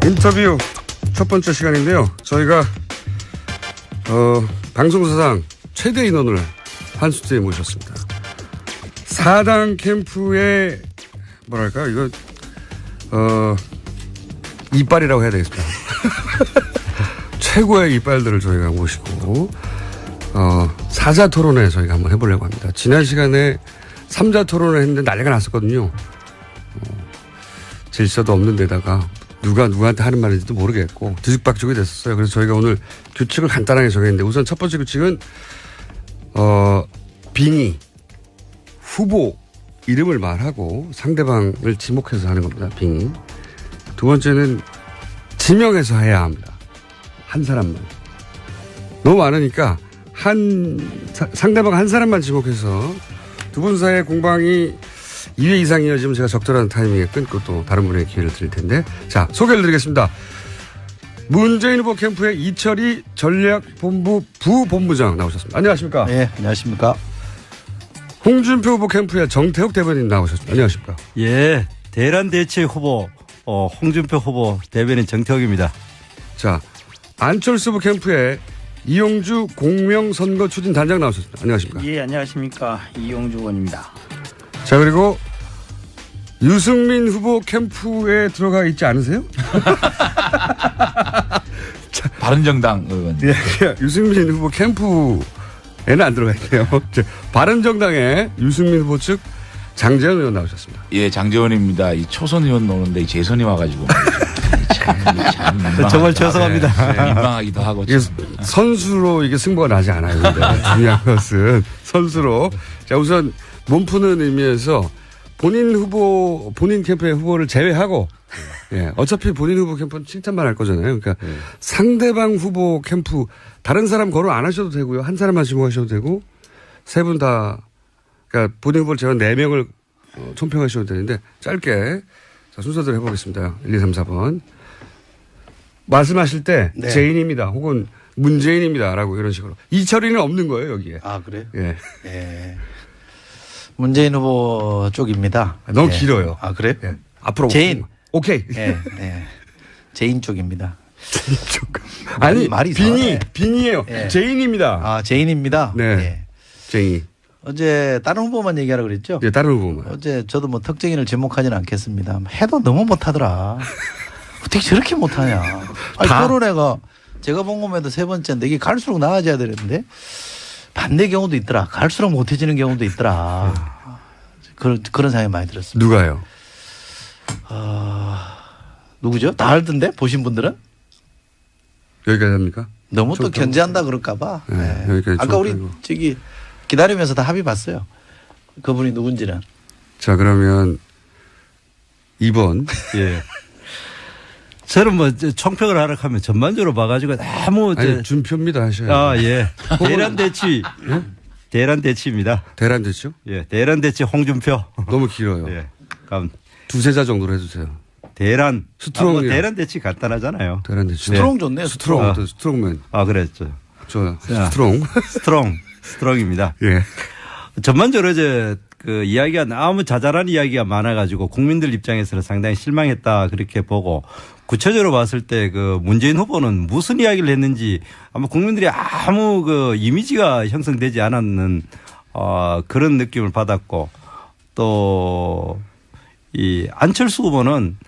인터뷰 첫 번째 시간인데요. 저희가 방송사상 최대 인원을 한 수트에 모셨습니다. 4당 캠프의 뭐랄까 이거 이빨이라고 해야 되겠습니다. 최고의 이빨들을 저희가 모시고 사자 토론회 저희가 한번 해보려고 합니다. 지난 시간에 3자 토론을 했는데 난리가 났었거든요. 질서도 없는 데다가 누가 누구한테 하는 말인지도 모르겠고 뒤죽박죽이 됐었어요. 그래서 저희가 오늘 규칙을 간단하게 정했는데 우선 첫 번째 규칙은 빙의 후보 이름을 말하고 상대방을 지목해서 하는 겁니다. 빙의. 두 번째는 지명해서 해야 합니다. 한 사람만. 너무 많으니까 상대방 한 사람만 지목해서 두 분 사이의 공방이 2회 이상 이어지면 제가 적절한 타이밍에 끊고 또 다른 분에게 기회를 드릴 텐데. 자, 소개를 드리겠습니다. 문재인 후보 캠프의 이철희 전략본부 부본부장 나오셨습니다. 안녕하십니까? 네, 안녕하십니까? 홍준표 후보 캠프의 정태욱 대변인 나오셨습니다. 안녕하십니까? 예, 대란 대체 후보 홍준표 후보 대변인 정태욱입니다. 자, 안철수 후보 캠프의 이용주 공명선거 추진 단장 나오셨습니다. 안녕하십니까? 예, 안녕하십니까? 이용주 의원입니다. 자, 그리고 유승민 후보 캠프에 들어가 있지 않으세요? 바른정당 의원. 예, 유승민 후보 캠프에는 안 들어가 있네요. 바른정당의 유승민 후보 측 장재원 의원 나오셨습니다. 예, 장재원입니다. 이 초선 의원 노는데 이 재선이 와가지고 참 정말 죄송합니다. 네, 민망하기도 하고. 이게 선수로 이게 승부가 나지 않아요. 근데 중요한 것은 선수로. 자, 우선 몸 푸는 의미에서 본인 캠프의 후보를 제외하고, 예, 어차피 본인 후보 캠프는 칭찬만 할 거잖아요. 그러니까 상대방 후보 캠프 다른 사람 거론 안 하셔도 되고요. 한 사람만 지목하셔도 되고, 세 분 다, 그러니까 본인 후보를 제가 4명을 총평하셔도 되는데 짧게 자, 순서대로 해보겠습니다. 1, 2, 3, 4번. 말씀하실 때 네. 제인입니다. 혹은 문재인입니다라고 이런 식으로. 이철이는 없는 거예요, 여기에. 아, 그래요? 예. 예. 문재인 후보 쪽입니다. 너무 예. 길어요. 아, 그래요? 예. 앞으로. 제인. 오케이. 예, 예. 제인 쪽입니다. 아니, 말이 빙이에요. 예. 제인입니다. 아, 제인입니다. 네. 예. 제인. 어제 다른 후보만 얘기하라고 그랬죠? 예, 다른 후보만. 어제 저도 뭐 특정인을 지목하지는 않겠습니다. 해도 너무 못하더라. 어떻게 저렇게 못하냐. 아니, 토론회가 제가 본 것에도 세 번째인데 이게 갈수록 나아져야 되는데 반대 경우도 있더라. 갈수록 못해지는 경우도 있더라. 그런 생각이 많이 들었습니다. 누가요? 누구죠? 다 알던데 보신 분들은? 여기까지 합니까? 너무 또 견제한다 그럴까 봐. 네, 네. 여기까지 아까 우리 좀 저기 기다리면서 다 합의 봤어요. 그분이 누군지는. 자, 그러면 2번. 예. 저는 뭐 총평을 하라 하면 전반적으로 봐가지고 너무 아니, 준표입니다 하셔야 아, 예. 대란 대치. 예? 대란 대치입니다. 대란 됐죠? 예. 대란 대치 홍준표. 너무 길어요. 예. 그럼 두세 자 정도로 해주세요. 대란. 스트롱. 뭐 대란 대치 간단하잖아요. 대란 됐죠. 스트롱 좋네요. 스트롱. 스트롱맨. 아, 그랬죠. 저 자. 스트롱. 스트롱입니다. 예. 전반적으로 이제 그 이야기가 너무 자잘한 이야기가 많아가지고 국민들 입장에서는 상당히 실망했다 그렇게 보고 구체적으로 봤을 때 그 문재인 후보는 무슨 이야기를 했는지 아마 국민들이 아무 그 이미지가 형성되지 않았는 그런 느낌을 받았고 또 이 안철수 후보는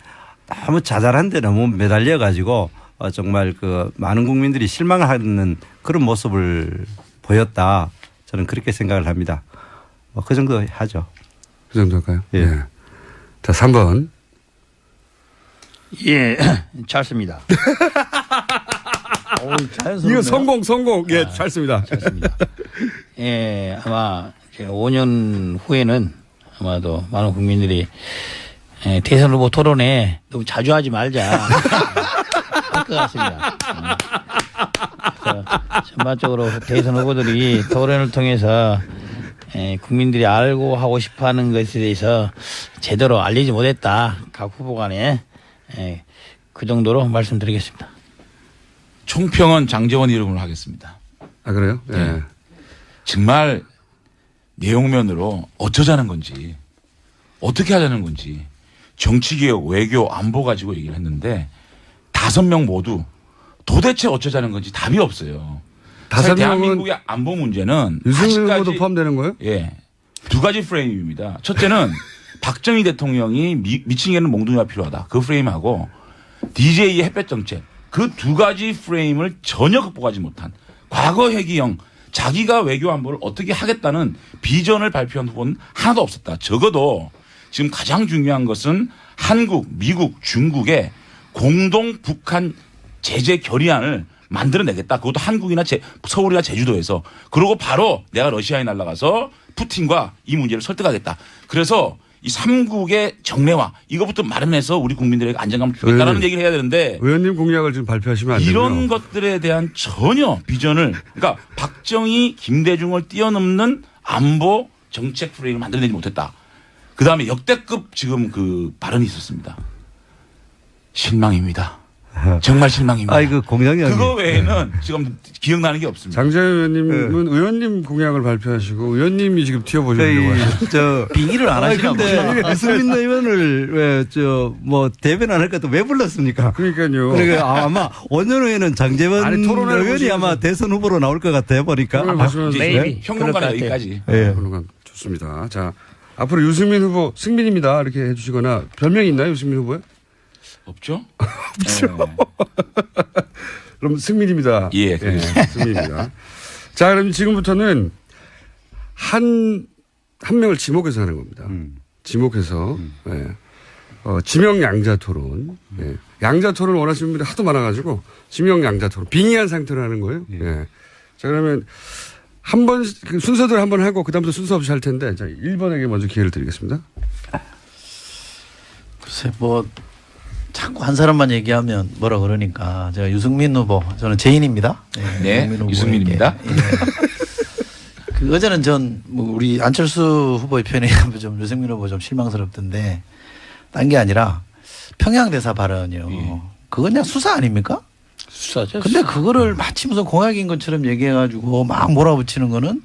너무 자잘한데 너무 매달려 가지고 정말 그 많은 국민들이 실망을 하는 그런 모습을 보였다. 저는 그렇게 생각을 합니다. 그 정도 하죠. 그 정도 할까요? 예. 예. 자, 3번. 예, 찰스입니다. 이거 성공. 예, 잘 씁니다. 찰스입니다. 예, 아마 5년 후에는 아마도 많은 국민들이 대선 후보 토론에 너무 자주 하지 말자 할 것 같습니다. 그래서 전반적으로 대선 후보들이 토론을 통해서 국민들이 알고 하고 싶어하는 것에 대해서 제대로 알리지 못했다. 각 후보 간에 그 정도로 말씀드리겠습니다. 총평은 장재원 이름으로 하겠습니다. 아, 그래요? 예. 네. 정말 내용면으로 어쩌자는 건지 어떻게 하자는 건지 정치개혁, 외교, 안보 가지고 얘기를 했는데 5명 모두 도대체 어쩌자는 건지 답이 없어요. 5명은 대한민국의 안보 문제는 유승민 후보도 아직까지 포함되는 거예요? 예. 2가지 프레임입니다. 첫째는 박정희 대통령이 미친개는 몽둥이가 필요하다. 그 프레임하고 DJ의 햇볕 정책 그 2가지 프레임을 전혀 극복하지 못한 과거 회기형 자기가 외교 안보를 어떻게 하겠다는 비전을 발표한 후보는 하나도 없었다. 적어도 지금 가장 중요한 것은 한국, 미국, 중국의 공동 북한 제재 결의안을 만들어내겠다. 그것도 한국이나 서울이나 제주도에서. 그러고 바로 내가 러시아에 날아가서 푸틴과 이 문제를 설득하겠다. 그래서 이 3국의 정례화 이것부터 마련해서 우리 국민들에게 안정감을 주겠다라는 얘기를 해야 되는데 의원님 공약을 좀 발표하시면 안 되고요. 이런 것들에 대한 전혀 비전을 그러니까 박정희, 김대중을 뛰어넘는 안보 정책 프레임을 만들어내지 못했다. 그다음에 역대급 지금 그 발언이 있었습니다. 실망입니다. 정말 실망입니다. 아, 이거 공장장님. 그거 외에는 지금 기억나는 게 없습니다. 장재현 의원님은 의원님 공약을 발표하시고 의원님이 지금 튀어보시려고 하시죠. 저 빙의를 안 하시나 보구나. 근데 유승민 의원을 왜 뭐 대변 안 할 것도 왜 불렀습니까? 그러니까요. 그러니까 아마 5년 후에는 장재원 아니, 토론회를 의원이 보시면서. 아마 대선 후보로 나올 것 같아요 보니까. 토론을 보시면서. 네. 평론가는 여기까지. 예. 그런 좋습니다. 자, 앞으로 유승민 후보 승민입니다. 이렇게 해주시거나 별명이 있나요, 유승민 후보에? 없죠? 그럼 승민입니다. 예, 승민입니다. 자, 그럼 지금부터는 한 명을 지목해서 하는 겁니다. 지목해서 예. 지명 양자 토론. 예. 양자 토론 원하시는 분들이 하도 많아가지고 지명 양자 토론 빙의한 상태로 하는 거예요. 예. 자, 그러면 한 번 순서대로 한 번 하고 그다음부터 순서 없이 할 텐데 자, 1번에게 먼저 기회를 드리겠습니다. 글쎄 뭐 자꾸 한 사람만 얘기하면 뭐라 그러니까 제가 유승민 후보 저는 제인입니다. 네, 후보에게. 유승민입니다. 예. 그 어제는 전 뭐 우리 안철수 후보의 표현에 의하면 좀 유승민 후보 좀 실망스럽던데 딴 게 아니라 평양 대사 발언이요. 그건 그냥 수사 아닙니까? 수사죠. 근데 그거를 마치 무슨 공약인 것처럼 얘기해가지고 막 몰아붙이는 거는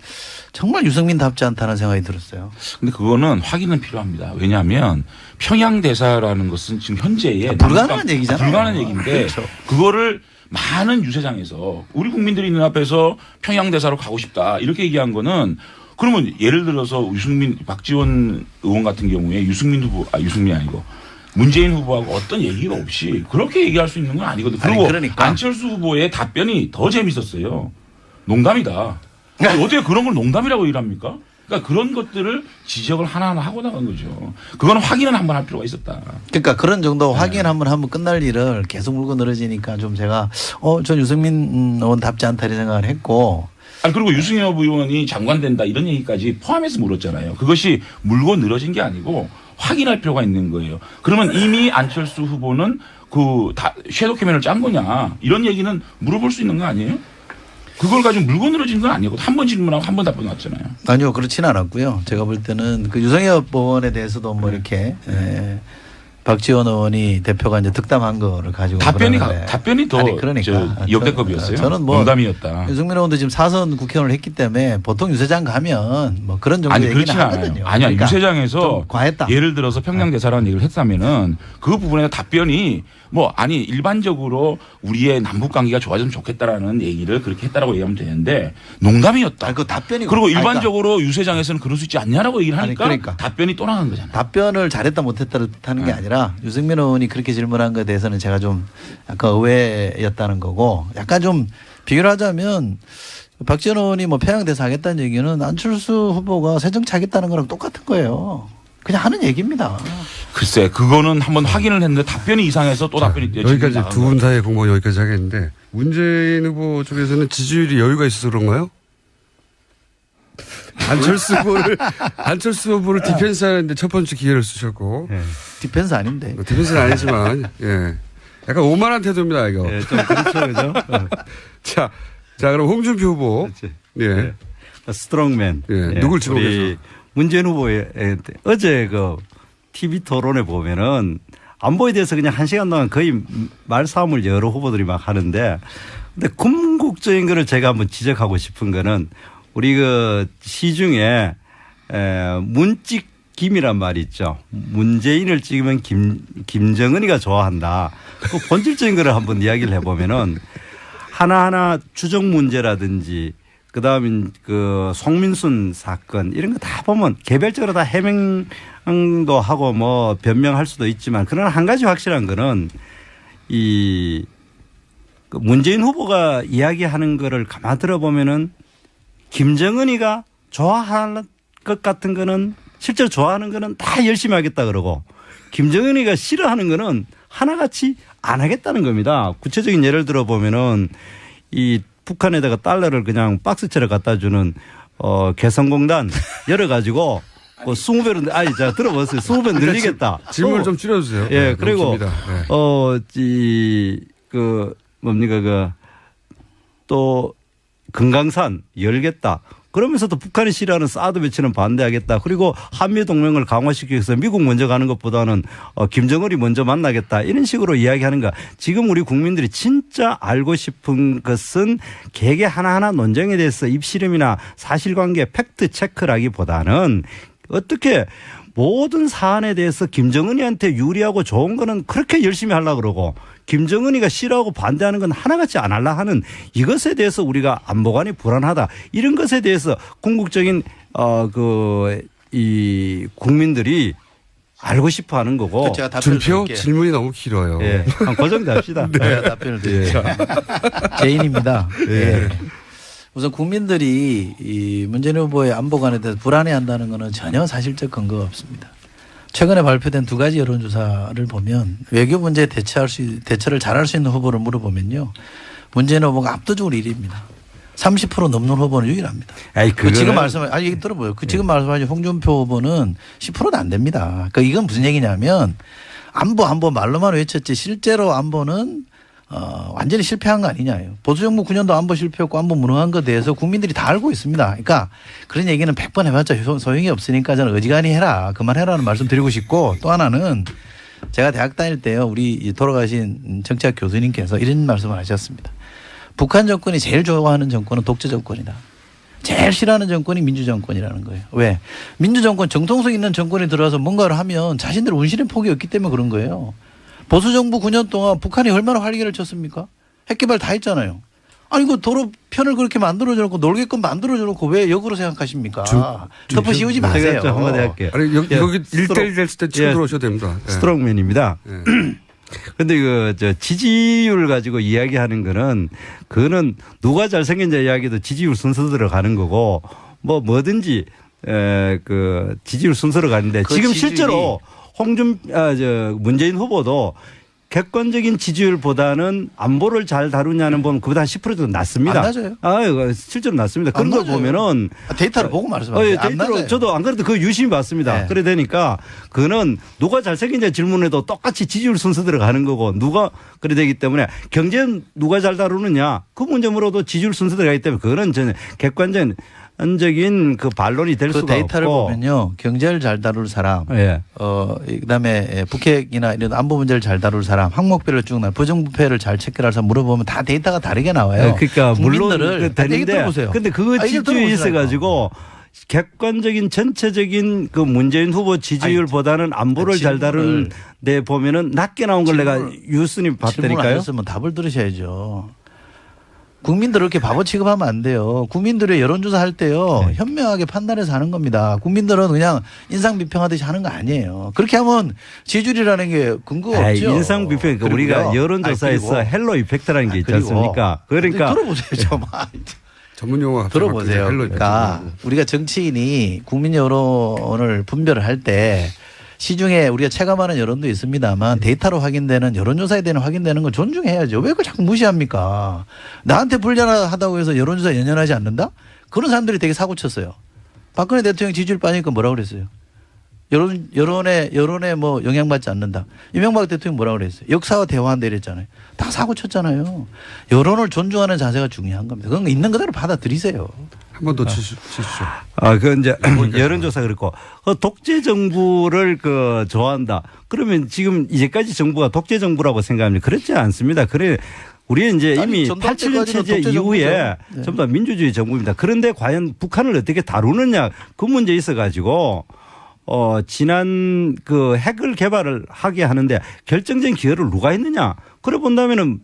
정말 유승민답지 않다는 생각이 들었어요. 근데 그거는 확인은 필요합니다. 왜냐하면 평양 대사라는 것은 지금 현재의 불가능한 얘기잖아요. 불가능한 얘기인데 그렇죠. 그거를 많은 유세장에서 우리 국민들이 있는 앞에서 평양 대사로 가고 싶다 이렇게 얘기한 거는 그러면 예를 들어서 유승민 박지원 의원 같은 경우에 유승민이 아니고 문재인 후보하고 어떤 얘기가 없이 그렇게 얘기할 수 있는 건 아니거든. 그리고 아니, 그러니까. 안철수 후보의 답변이 더 재밌었어요. 농담이다. 어떻게 그런 걸 농담이라고 일합니까? 그러니까 그런 것들을 지적을 하나하나 하고 나간 거죠. 그건 확인은 한번 할 필요가 있었다. 그러니까 그런 정도 확인 한번 하면 끝날 일을 계속 물고 늘어지니까 좀 제가 전 유승민 의원답지 않다 이런 생각을 했고 아니 그리고 유승엽 의원이 장관 된다 이런 얘기까지 포함해서 물었잖아요. 그것이 물고 늘어진 게 아니고 확인할 필요가 있는 거예요. 그러면 이미 안철수 후보는 섀도우 캐면을 짠 거냐 이런 얘기는 물어볼 수 있는 거 아니에요? 그걸 가지고 물고 늘어진 건 아니고 한 번 질문하고 한 번 답변 왔잖아요. 아니요 그렇지는 않았고요. 제가 볼 때는 그 유승엽 의원에 대해서도 뭐 이렇게 박지원 의원이 대표가 이제 득담한 거를 가지고 답변이 더 아니, 그러니까. 역대급이었어요. 저는 뭐 농담이었다. 유승민 의원도 지금 4선 국회의원을 했기 때문에 보통 유세장 가면 뭐 그런 정도 아니 얘기는 그렇지는 하거든요. 않아요. 아니야 그러니까 유세장에서 좀 과했다. 예를 들어서 평양대사라는 얘기를 했다면은 그 부분에 답변이 일반적으로 우리의 남북 관계가 좋아졌으면 좋겠다라는 얘기를 그렇게 했다라고 얘기하면 되는데 농담이었다. 아니, 그 답변이 그리고 그러니까 일반적으로 유세장에서는 그럴 수 있지 않냐라고 얘기를 하니까 아니, 그러니까. 답변이 또 나간 거잖아요. 답변을 잘했다 못했다를 뜻하는 게 아니라 유승민 의원이 그렇게 질문한 것에 대해서는 제가 좀 약간 의외였다는 거고 약간 좀 비교를 하자면 박지원 의원이 뭐 평양대사 하겠다는 얘기는 안철수 후보가 새정치하겠다는 거랑 똑같은 거예요. 그냥 하는 얘기입니다. 글쎄 그거는 한번 확인을 했는데 답변이 이상해서 또 답변이 여기까지 두 분 사이의 공방 여기까지 하겠는데 문재인 후보 쪽에서는 지지율이 여유가 있어서 그런가요? 안철수 후보를 디펜스 하는데 첫 번째 기회를 쓰셨고. 디펜스 아닌데. 디펜스는 아니지만, 예. 약간 오만한 태도입니다, 이거. 예, 좀 그렇죠, 그죠? 자, 그럼 홍준표 후보. 그렇지. 예. 스트롱맨. 예. 누굴 지목해서? 문재인 후보의 어제 그 TV 토론에 보면은 안보에 대해서 그냥 1시간 동안 거의 말싸움을 여러 후보들이 막 하는데 근데 궁극적인 거를 제가 한번 지적하고 싶은 거는 우리 그 시중에 문찍 김이란 말이 있죠. 문재인을 찍으면 김정은이가 좋아한다. 그 본질적인 거를 한번 이야기를 해보면은 하나하나 추정 문제라든지 그다음에 그 송민순 사건 이런 거 다 보면 개별적으로 다 해명도 하고 뭐 변명할 수도 있지만 그러나 한 가지 확실한 거는 이 문재인 후보가 이야기하는 거를 가만 들어보면은 김정은이가 좋아할 것 같은 거는 실제로 좋아하는 거는 다 열심히 하겠다 그러고 김정은이가 싫어하는 거는 하나같이 안 하겠다는 겁니다. 구체적인 예를 들어보면은 이 북한에다가 달러를 그냥 박스채로 갖다 주는 개성공단 열어가지고 20배로 아니 자 들어보세요. 20배 늘리겠다. 질문을 좀 줄여주세요. 예 네, 그리고 네. 그 뭡니까 또 금강산 열겠다. 그러면서도 북한이 싫어하는 사드 배치는 반대하겠다. 그리고 한미 동맹을 강화시키기 위해서 미국 먼저 가는 것보다는 김정은이 먼저 만나겠다. 이런 식으로 이야기하는 거. 지금 우리 국민들이 진짜 알고 싶은 것은 개개 하나하나 논쟁에 대해서 입씨름이나 사실관계 팩트 체크라기보다는 어떻게 모든 사안에 대해서 김정은이한테 유리하고 좋은 거는 그렇게 열심히 하려고 그러고 김정은이가 싫어하고 반대하는 건 하나같이 안 하려 하는 이것에 대해서 우리가 안보관이 불안하다. 이런 것에 대해서 궁극적인 이 국민들이 알고 싶어 하는 거고. 제가 답변을 준표 드릴게요. 질문이 너무 길어요. 예. 그 정도 합시다. 제가 답변을 드릴게요. 제인입니다. 예. 우선 국민들이 이 문재인 후보의 안보관에 대해서 불안해한다는 것은 전혀 사실적 근거가 없습니다. 최근에 발표된 2가지 여론조사를 보면 외교 문제에 대처를 잘할 수 있는 후보를 물어보면요. 문재인 후보가 압도적으로 1위입니다. 30% 넘는 후보는 유일합니다. 지금 얘기 들어보요. 지금 말씀하신 홍준표 후보는 10%도 안 됩니다. 그러니까 이건 무슨 얘기냐면 안보 말로만 외쳤지 실제로 안보는 완전히 실패한 거 아니냐요. 보수정부 9년도 안보 실패했고 안보 무능한 것에 대해서 국민들이 다 알고 있습니다. 그러니까 그런 얘기는 100번 해봤자 소용이 없으니까 저는 어지간히 해라. 그만해라는 말씀 드리고 싶고 또 하나는 제가 대학 다닐 때요. 우리 돌아가신 정치학 교수님께서 이런 말씀을 하셨습니다. 북한 정권이 제일 좋아하는 정권은 독재 정권이다. 제일 싫어하는 정권이 민주정권이라는 거예요. 왜? 민주정권 정통성 있는 정권이 들어와서 뭔가를 하면 자신들 운신의 폭이 없기 때문에 그런 거예요. 보수정부 9년 동안 북한이 얼마나 활기를 쳤습니까? 핵개발 다 했잖아요. 아니 그 도로 편을 그렇게 만들어줘놓고 놀게끔 만들어줘놓고 왜 역으로 생각하십니까? 덮어 씌우지 마세요. 한마디 할게요. 아니 여기 1대1 됐을 때 치고 들어오셔야 됩니다. 예. 스트롱맨입니다. 그런데 지지율 가지고 이야기하는 거는 그거는 누가 잘생긴자 이야기도 지지율 순서대로 가는 거고 뭐든지 그 지지율 순서로 가는데 그 지금 실제로 문재인 후보도 객관적인 지지율보다는 안보를 잘 다루냐는 보면 그보다 한 10% 정도 낮습니다. 안 낮아요. 실제로 낮습니다. 그런 걸 보면은 데이터를 보고 말씀하세요. 데이터로 저도 안 그래도 그 유심히 봤습니다. 네. 그래 되니까 그거는 누가 잘생긴지 질문에도 똑같이 지지율 순서대로 가는 거고 누가 그래 되기 때문에 경제는 누가 잘 다루느냐 그 문제 물어도 지지율 순서대로 가기 때문에 그거는 저는 객관적인 그 반론이 될 수가 데이터를 없고. 보면요. 경제를 잘 다룰 사람, 예. 그다음에 북핵이나 이런 안보 문제를 잘 다룰 사람, 항목별로 쭉 나 부정부패를 잘 체크할 사람 물어보면 다 데이터가 다르게 나와요. 그러니까 물론 되는데 근데 그거 지지율이 있어가지고 객관적인 전체적인 그 문재인 후보 지지율보다는 안보를 잘 다루는 데 보면은 낮게 나온 걸 내가 유순위 봤다니까요. 질문 안 했으면 답을 들으셔야죠. 국민들을 이렇게 바보 취급하면 안 돼요. 국민들의 여론조사 할 때요. 네. 현명하게 판단해서 하는 겁니다. 국민들은 그냥 인상비평하듯이 하는 거 아니에요. 그렇게 하면 지지율이라는 게 근거가 없죠. 인상비평 우리가 여론조사에서 헬로 이펙트라는 게 있지 않습니까? 그러니까 들어보세요. 좀. 전문 용어 들어보세요. 그러니까 우리가 정치인이 국민 여론을 분별을 할 때 시중에 우리가 체감하는 여론도 있습니다만 데이터로 확인되는 여론조사에 대한 확인되는 걸 존중해야죠. 왜 그걸 자꾸 무시합니까? 나한테 불리하다고 해서 여론조사 연연하지 않는다? 그런 사람들이 되게 사고 쳤어요. 박근혜 대통령 지지율 빠지니까 뭐라고 그랬어요? 여론에 뭐 영향받지 않는다. 이명박 대통령 뭐라고 그랬어요? 역사와 대화한다 이랬잖아요. 다 사고 쳤잖아요. 여론을 존중하는 자세가 중요한 겁니다. 그건 있는 그대로 받아들이세요. 한 번 더 치시죠. 그 이제 여론조사 그렇고 독재 정부를 좋아한다. 그러면 지금 이제까지 정부가 독재 정부라고 생각합니다. 그렇지 않습니다. 우리는 이제 이미 87년 체제 이후에 전부 다 민주주의 정부입니다. 그런데 과연 북한을 어떻게 다루느냐 그 문제에 있어 가지고 지난 그 핵을 개발을 하게 하는데 결정적인 기여를 누가 했느냐? 그래 본다면은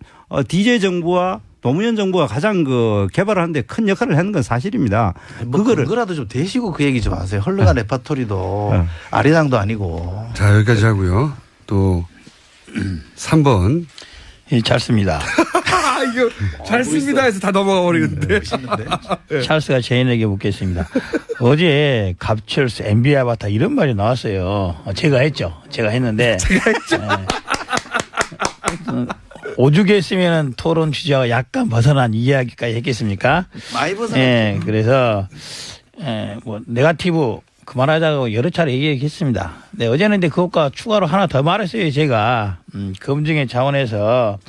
DJ 정부와 노무현 정부가 가장 그 개발을 하는데 큰 역할을 했는 건 사실입니다. 뭐 그거라도 좀 대시고 그 얘기 좀 하세요. 헐렁한 레파토리도 아리랑도 아니고. 자, 여기까지 하고요. 또 3번. 예, 잘 씁니다. 이거 잘 씁니다 해서 다 넘어가 버리는데. 찰스가 제인에게 묻겠습니다. 어제 갑철스 NBA 아바타 이런 말이 나왔어요. 제가 했죠. 제가 했는데. 오죽 했으면 토론 주제와 약간 벗어난 이야기까지 했겠습니까? 많이 벗어났죠. 예, 그래서 뭐 네거티브 그만하자고 여러 차례 얘기했습니다. 네, 어제는 근데 그것과 추가로 하나 더 말했어요. 제가 검증의 차원에서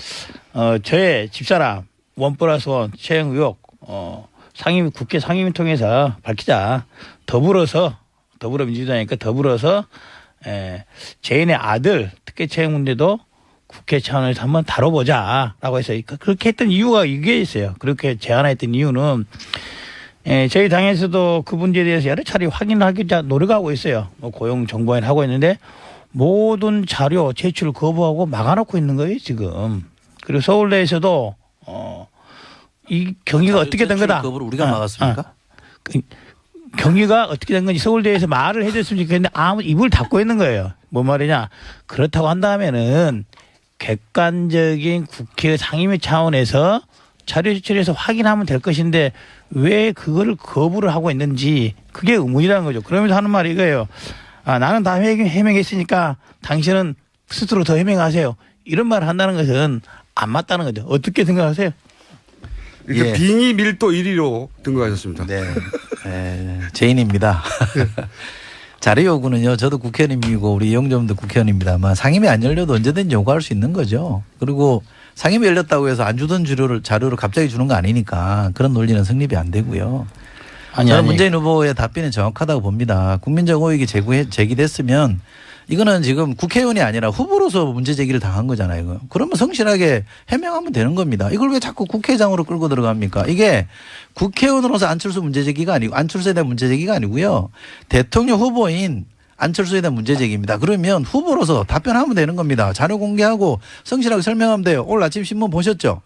저의 집사람 1+1 채용 의혹 상임위 국회 상임위 통해서 밝히자. 더불어민주당이니까 더불어서 제인의 아들 특혜 채용 문제도 국회 차원에서 한번 다뤄보자라고 해서 그렇게 했던 이유가 이게 있어요. 그렇게 제안했던 이유는 저희 당에서도 그 문제에 대해서 여러 차례 확인하기 노력하고 있어요. 뭐 고용 정보원 하고 있는데 모든 자료 제출 거부하고 막아놓고 있는 거예요 지금. 그리고 서울대에서도 이 경위가 어떻게 된 거다. 거부를 우리가 막았습니까? 경위가 어떻게 된 건지 서울대에서 말을 해줬으면 좋겠는데 아무 입을 닫고 있는 거예요. 뭔 말이냐. 그렇다고 한다면은 객관적인 국회 상임위 차원에서 자료 제출해서 확인하면 될 것인데 왜 그거를 거부를 하고 있는지 그게 의문이라는 거죠. 그러면서 하는 말이 이거예요. 나는 다 해명했으니까 당신은 스스로 더 해명하세요. 이런 말을 한다는 것은 안 맞다는 거죠. 어떻게 생각하세요? 이렇게 빙의 밀도 1위로 등극하셨습니다. 네. 제인입니다. 자료 요구는요. 저도 국회의원이고 우리 이용점도 국회의원입니다만 상임위 안 열려도 언제든지 요구할 수 있는 거죠. 그리고 상임위 열렸다고 해서 안 주던 자료를 갑자기 주는 거 아니니까 그런 논리는 성립이 안 되고요. 저는 문재인 후보의 답변이 정확하다고 봅니다. 국민적 의혹이 제기됐으면 이거는 지금 국회의원이 아니라 후보로서 문제 제기를 당한 거잖아요. 그러면 성실하게 해명하면 되는 겁니다. 이걸 왜 자꾸 국회의장으로 끌고 들어갑니까? 이게 국회의원으로서 안철수 문제 제기가 아니고 안철수에 대한 문제 제기가 아니고요. 대통령 후보인 안철수에 대한 문제 제기입니다. 그러면 후보로서 답변하면 되는 겁니다. 자료 공개하고 성실하게 설명하면 돼요. 오늘 아침 신문 보셨죠?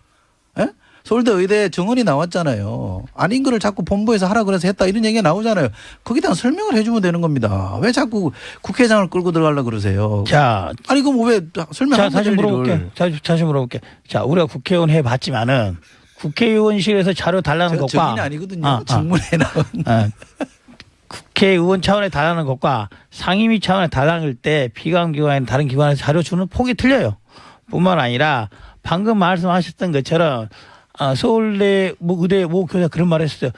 예? 서울대 의대 정원이 나왔잖아요. 아닌 거를 자꾸 본부에서 하라 그래서 했다 이런 얘기가 나오잖아요. 거기에 대한 설명을 해주면 되는 겁니다. 왜 자꾸 국회의장을 끌고 들어가려고 그러세요? 자, 아니 그럼 왜 설명하면 다시 물어볼게. 다시 물어볼게. 자, 우리가 국회의원 해봤지만은 국회의원실에서 자료 달라는 것과 증인이 아니거든요. 증문에 나온. 국회의원 차원에 달라는 것과 상임위 차원에 달라는 때 피감기관이나 다른 기관에서 자료 주는 폭이 틀려요. 뿐만 아니라 방금 말씀하셨던 것처럼 서울대 의대 모 교사 그런 말을 했어요.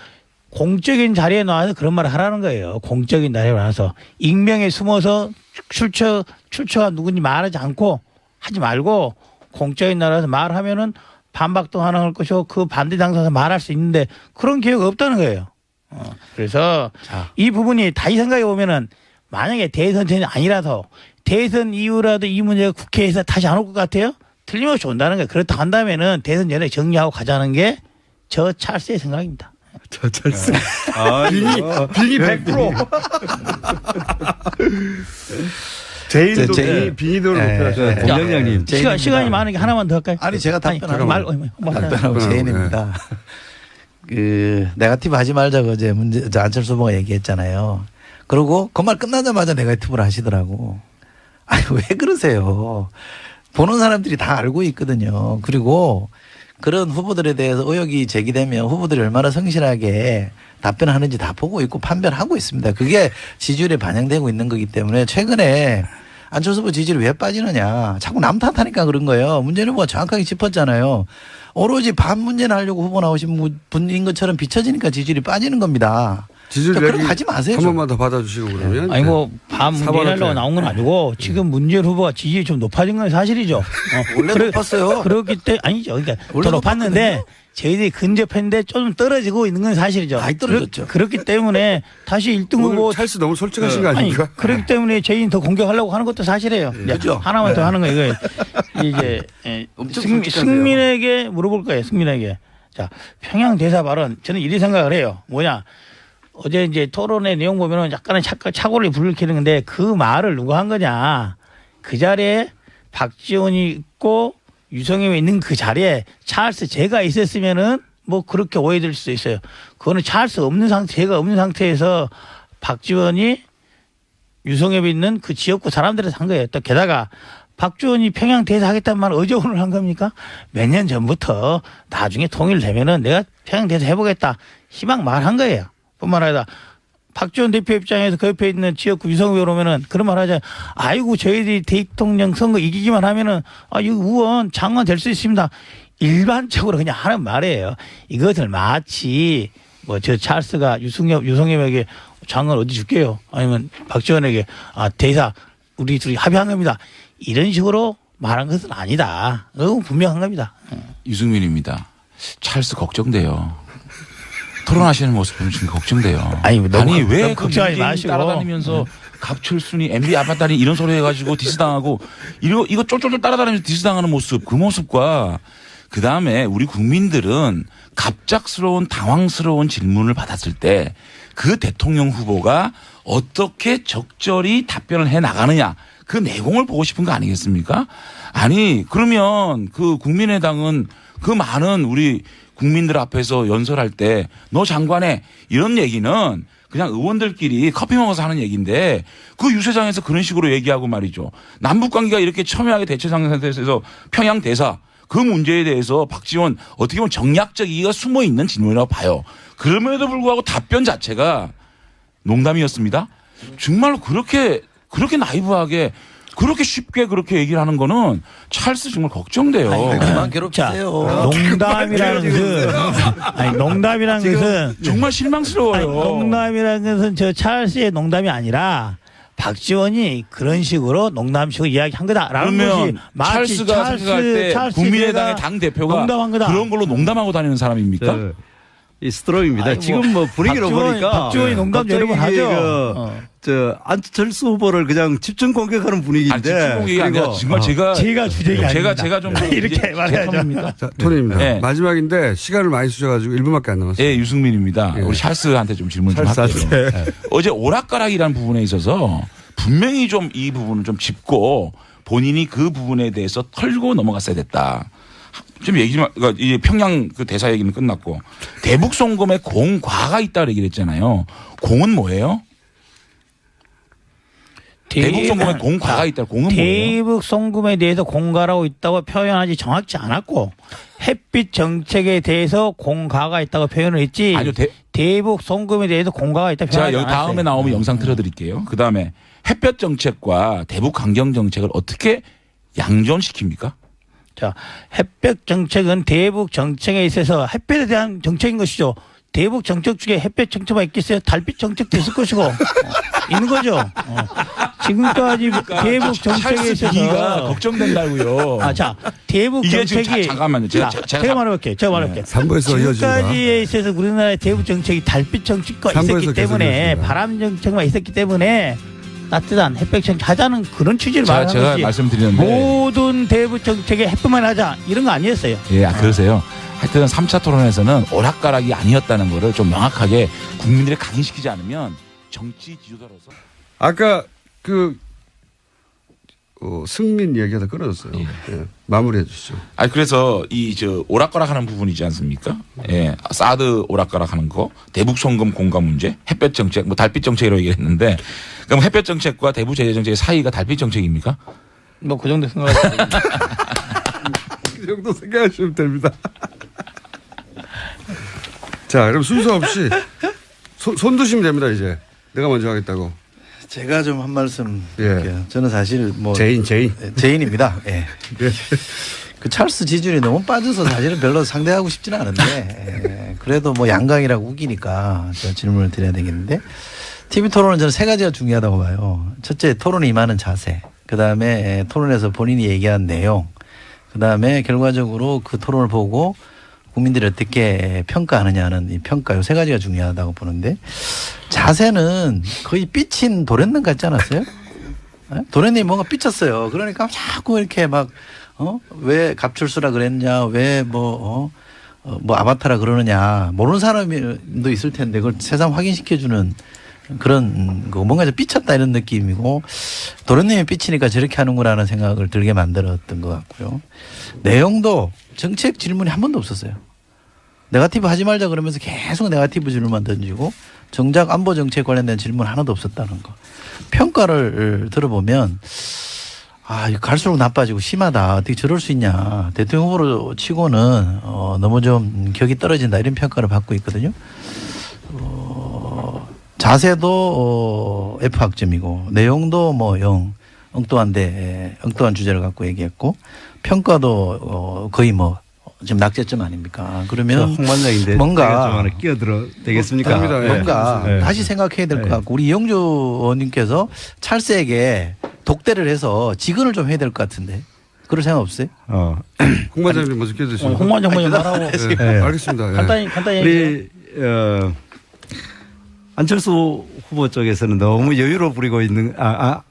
공적인 자리에 나와서 그런 말을 하라는 거예요. 공적인 자리에 나와서 익명에 숨어서 출처가 누군지 말하지 않고 하지 말고 공적인 나라에서 말하면은 반박도 하는 것이고 그 반대 당사자 말할 수 있는데 그런 기회가 없다는 거예요. 그래서 이 부분이 다시 생각해 보면은 만약에 대선이 아니라서 대선 이후라도 이 문제가 국회에서 다시 안 올 것 같아요? 틀림없이 온다는 거예요. 그렇다고 한다면은 대선 전에 정리하고 가자는 게 저 찰스의 생각입니다. 저 찰스. 빙의 100%. 제인도 빙의도를 높여주세요. 공장장님. 시간이 많으니까 하나만 더 할까요? 아니 제가 답변하고 답변하고 제인입니다. 그 네거티브 하지 말자고 어제 안철수 후보가 얘기했잖아요. 그리고 그 말 끝나자마자 네거티브를 하시더라고. 아니 왜 그러세요? 보는 사람들이 다 알고 있거든요. 그리고 그런 후보들에 대해서 의혹이 제기되면 후보들이 얼마나 성실하게 답변하는지 다 보고 있고 판별하고 있습니다. 그게 지지율에 반영되고 있는 거기 때문에 최근에 안철수 후보 지지율이 왜 빠지느냐. 자꾸 남 탓하니까 그런 거예요. 문재인 후보가 정확하게 짚었잖아요. 오로지 반 문제는 하려고 후보 나오신 분인 것처럼 비춰지니까 지지율이 빠지는 겁니다. 지지율 그렇게 하지 마세요. 한 번만 더 받아주시고 그러면. 아니 뭐반 문제하려고 나온 건 아니고 지금 문재인 후보가 지지율이 좀 높아진 건 사실이죠. 원래 높았어요. 그렇기 때문에 아니죠. 그러니까 더 높았는데 저희들이 근접했는데 좀 떨어지고 있는 건 사실이죠. 많이 떨어졌죠. 그렇기 때문에 다시 1등 후보 찰스 너무 솔직하신 거 아닙니까? 그렇기 때문에 저희는 더 공격하려고 하는 것도 사실이에요. 그렇죠. 하나만 더 하는 거예요. 이제 승민에게 물어볼 거예요. 승민에게. 자, 평양 대사 발언 저는 이리 생각을 해요. 뭐냐. 어제 이제 토론의 내용 보면은 약간의 착오를 불러일으키는 건데 그 말을 누가 한 거냐. 그 자리에 박지원이 있고 유성엽이 있는 그 자리에 찰스 제가 있었으면은 뭐 그렇게 오해될 수도 있어요. 그거는 찰스 없는 상태, 제가 없는 상태에서 박지원이 유성엽이 있는 그 지역구 사람들한테 한 거예요. 또 게다가 박지원이 평양 대사하겠다는 말을 어제 오늘 한 겁니까? 몇 년 전부터 나중에 통일되면은 내가 평양 대사 해보겠다 희망 말한 거예요. 뿐만 아니라 박지원 대표 입장에서 그 옆에 있는 지역구 유성엽 오면은 그런 말 하잖아요. 아이고 저희들이 대통령 선거 이기기만 하면은 이 의원 장관 될 수 있습니다. 일반적으로 그냥 하는 말이에요. 이것을 마치 뭐 저 찰스가 유성엽에게 장관 어디 줄게요. 아니면 박지원에게 대사 우리 둘이 합의한 겁니다. 이런 식으로 말한 것은 아니다. 그건 분명한 겁니다. 유승민입니다. 찰스 걱정돼요. 토론하시는 모습 보면 지금 걱정돼요. 아니 왜 너무 걱정하지 마시고 따라다니면서 갑철순이 MB 아빠딸이 이런 소리 해가지고 디스당하고 이거 쫄쫄쫄 따라다니면서 디스당하는 모습 그 모습과 그 다음에 우리 국민들은 갑작스러운 당황스러운 질문을 받았을 때 그 대통령 후보가 어떻게 적절히 답변을 해 나가느냐 그 내공을 보고 싶은 거 아니겠습니까? 아니 그러면 그 국민의당은 그 많은 우리 국민들 앞에서 연설할 때 너 장관해 이런 얘기는 그냥 의원들끼리 커피 먹어서 하는 얘기인데 그 유세장에서 그런 식으로 얘기하고 말이죠. 남북관계가 이렇게 첨예하게 대체 상태에서 평양 대사 그 문제에 대해서 박지원 어떻게 보면 정략적 이의가 숨어 있는 질문이라고 봐요. 그럼에도 불구하고 답변 자체가 농담이었습니다. 정말로 그렇게 나이브하게 그렇게 쉽게 그렇게 얘기를 하는 거는 찰스 정말 걱정돼요. 그만 괴롭히세요. 농담이라는 것은 정말 실망스러워요. 농담이라는 것은 저 찰스의 농담이 아니라 박지원이 그런 식으로 농담식으로 이야기한 거다라는 것이 마치 찰스가 생각할 때 국민의당의 당 대표가 농담한 거다. 그런 걸로 농담하고 다니는 사람입니까? 이 스트롱입니다. 지금 뭐 분위기로 보니까 박지원이 농담 여러 번 하죠. 안철수 후보를 그냥 집중 공격하는 분위기인데. 집중 공격이 아니라 정말 제가 주제가 아닙니다. 제가 좀 이렇게 말해야죠. 자, 토론입니다. 네. 마지막인데 시간을 많이 쓰셔가지고 1분밖에 안 남았어요. 예, 유승민입니다. 예. 우리 찰스한테 좀 질문 좀 할게요. 네. 어제 오락가락이라는 부분에 있어서 분명히 좀 이 부분을 좀 짚고 본인이 그 부분에 대해서 털고 넘어갔어야 됐다. 좀 얘기 좀, 그러니까 이제 평양 그 대사 얘기는 끝났고 대북 송금에 공과가 있다고 얘기를 했잖아요. 공은 뭐예요? 대북 송금에 공과가 있다. 공은 뭐예요? 대북 송금에 대해서 공과라고 있다고 표현하지 정확치 않았고 햇빛 정책에 대해서 공과가 있다고 표현을 했지. 아니요. 대북 송금에 대해서 공과가 있다 제가 표현하지 여기 않았어요. 다음에 나오면 영상 틀어드릴게요. 그 다음에 햇볕 정책과 대북 환경 정책을 어떻게 양존시킵니까? 자, 햇볕 정책은 대북 정책에 있어서 햇볕에 대한 정책인 것이죠. 대북 정책 중에 햇볕 정책만 있겠어요? 달빛 정책도 있을 것이고 있는 거죠. 지금까지 대북 정책에 있어서 걱정된다고요. 자, 대북 이게 정책이 지금 잠깐만요. 제가 말해볼게요. 네. 3부에서 이어집니다. 지금까지에 있어서 우리나라의 대북 정책이 달빛 정책과 있었기 때문에 바람 정책만 있었기 때문에 따뜻한 햇볕 정책 하자는 그런 취지를 말하는 제가 것이 말씀드렸는데 모든 대북 정책에 햇볕만 하자 이런 거 아니었어요. 예, 그러세요. 하여튼 3차 토론에서는 오락가락이 아니었다는 거를 좀 명확하게 국민들에 각인시키지 않으면 정치 지도자로서 아까 승민 얘기하다 끊어졌어요. 예. 마무리해 주시죠. 그래서 오락가락 하는 부분이지 않습니까? 예. 사드 오락가락 하는 거, 대북 송금 공과 문제, 햇볕 정책, 뭐 달빛 정책이라고 얘기했는데 그럼 햇볕 정책과 대북 제재 정책의 사이가 달빛 정책입니까? 뭐 그 정도 생각하시면 그 정도 생각하시면 됩니다. 자, 그럼 순서 없이 손 드시면 됩니다, 이제. 내가 먼저 하겠다고. 제가 좀 한 말씀 예. 드릴게요. 저는 사실 제인입니다. 예. 예. 그 찰스 지지율이 너무 빠져서 사실은 별로 상대하고 싶지는 않은데 그래도 뭐 양강이라고 우기니까 제가 질문을 드려야 되겠는데 TV 토론은 저는 3가지가 중요하다고 봐요. 첫째, 토론에 임하는 자세. 그다음에 토론에서 본인이 얘기한 내용. 그다음에 결과적으로 그 토론을 보고 국민들이 어떻게 평가하느냐는 이 평가 요 3가지가 중요하다고 보는데 자세는 거의 삐친 도련님 같지 않았어요? 도련님이 뭔가 삐쳤어요. 그러니까 자꾸 이렇게 왜 갑출수라 그랬냐, 뭐 아바타라 그러느냐 모르는 사람도 있을 텐데 그걸 세상 확인시켜주는 그런 그 뭔가 좀 삐쳤다 이런 느낌이고 도련님이 삐치니까 저렇게 하는구나라는 생각을 들게 만들었던 것 같고요. 내용도 정책 질문이 한 번도 없었어요. 네거티브 하지 말자 그러면서 계속 네거티브 질문만 던지고 정작 안보 정책 관련된 질문 하나도 없었다는 거. 평가를 들어보면 아, 이거 갈수록 나빠지고 심하다. 어떻게 저럴 수 있냐. 대통령 후보로 치고는 너무 좀 격이 떨어진다 이런 평가를 받고 있거든요. 자세도 F 학점이고 내용도 뭐 0 엉뚱한데 엉뚱한 주제를 갖고 얘기했고 평가도 거의 뭐 지금 낙제점 아닙니까? 그러면 홍반장인데 뭔가 제가 좀 하나 끼어들어 되겠습니까? 됩니다. 예. 뭔가 네. 다시 생각해야 될 것 같고 우리 이영주 의원님께서 찰스에게 독대를 해서 직언을 좀 해야 될 것 같은데 그럴 생각 없어요? 홍 반장님 먼저 껴주시죠. 홍 반장 먼저 말하고 네. 알겠습니다. 예. 간단히 얘기해. 우리 안철수 후보 쪽에서는 너무 여유로 부리고 있는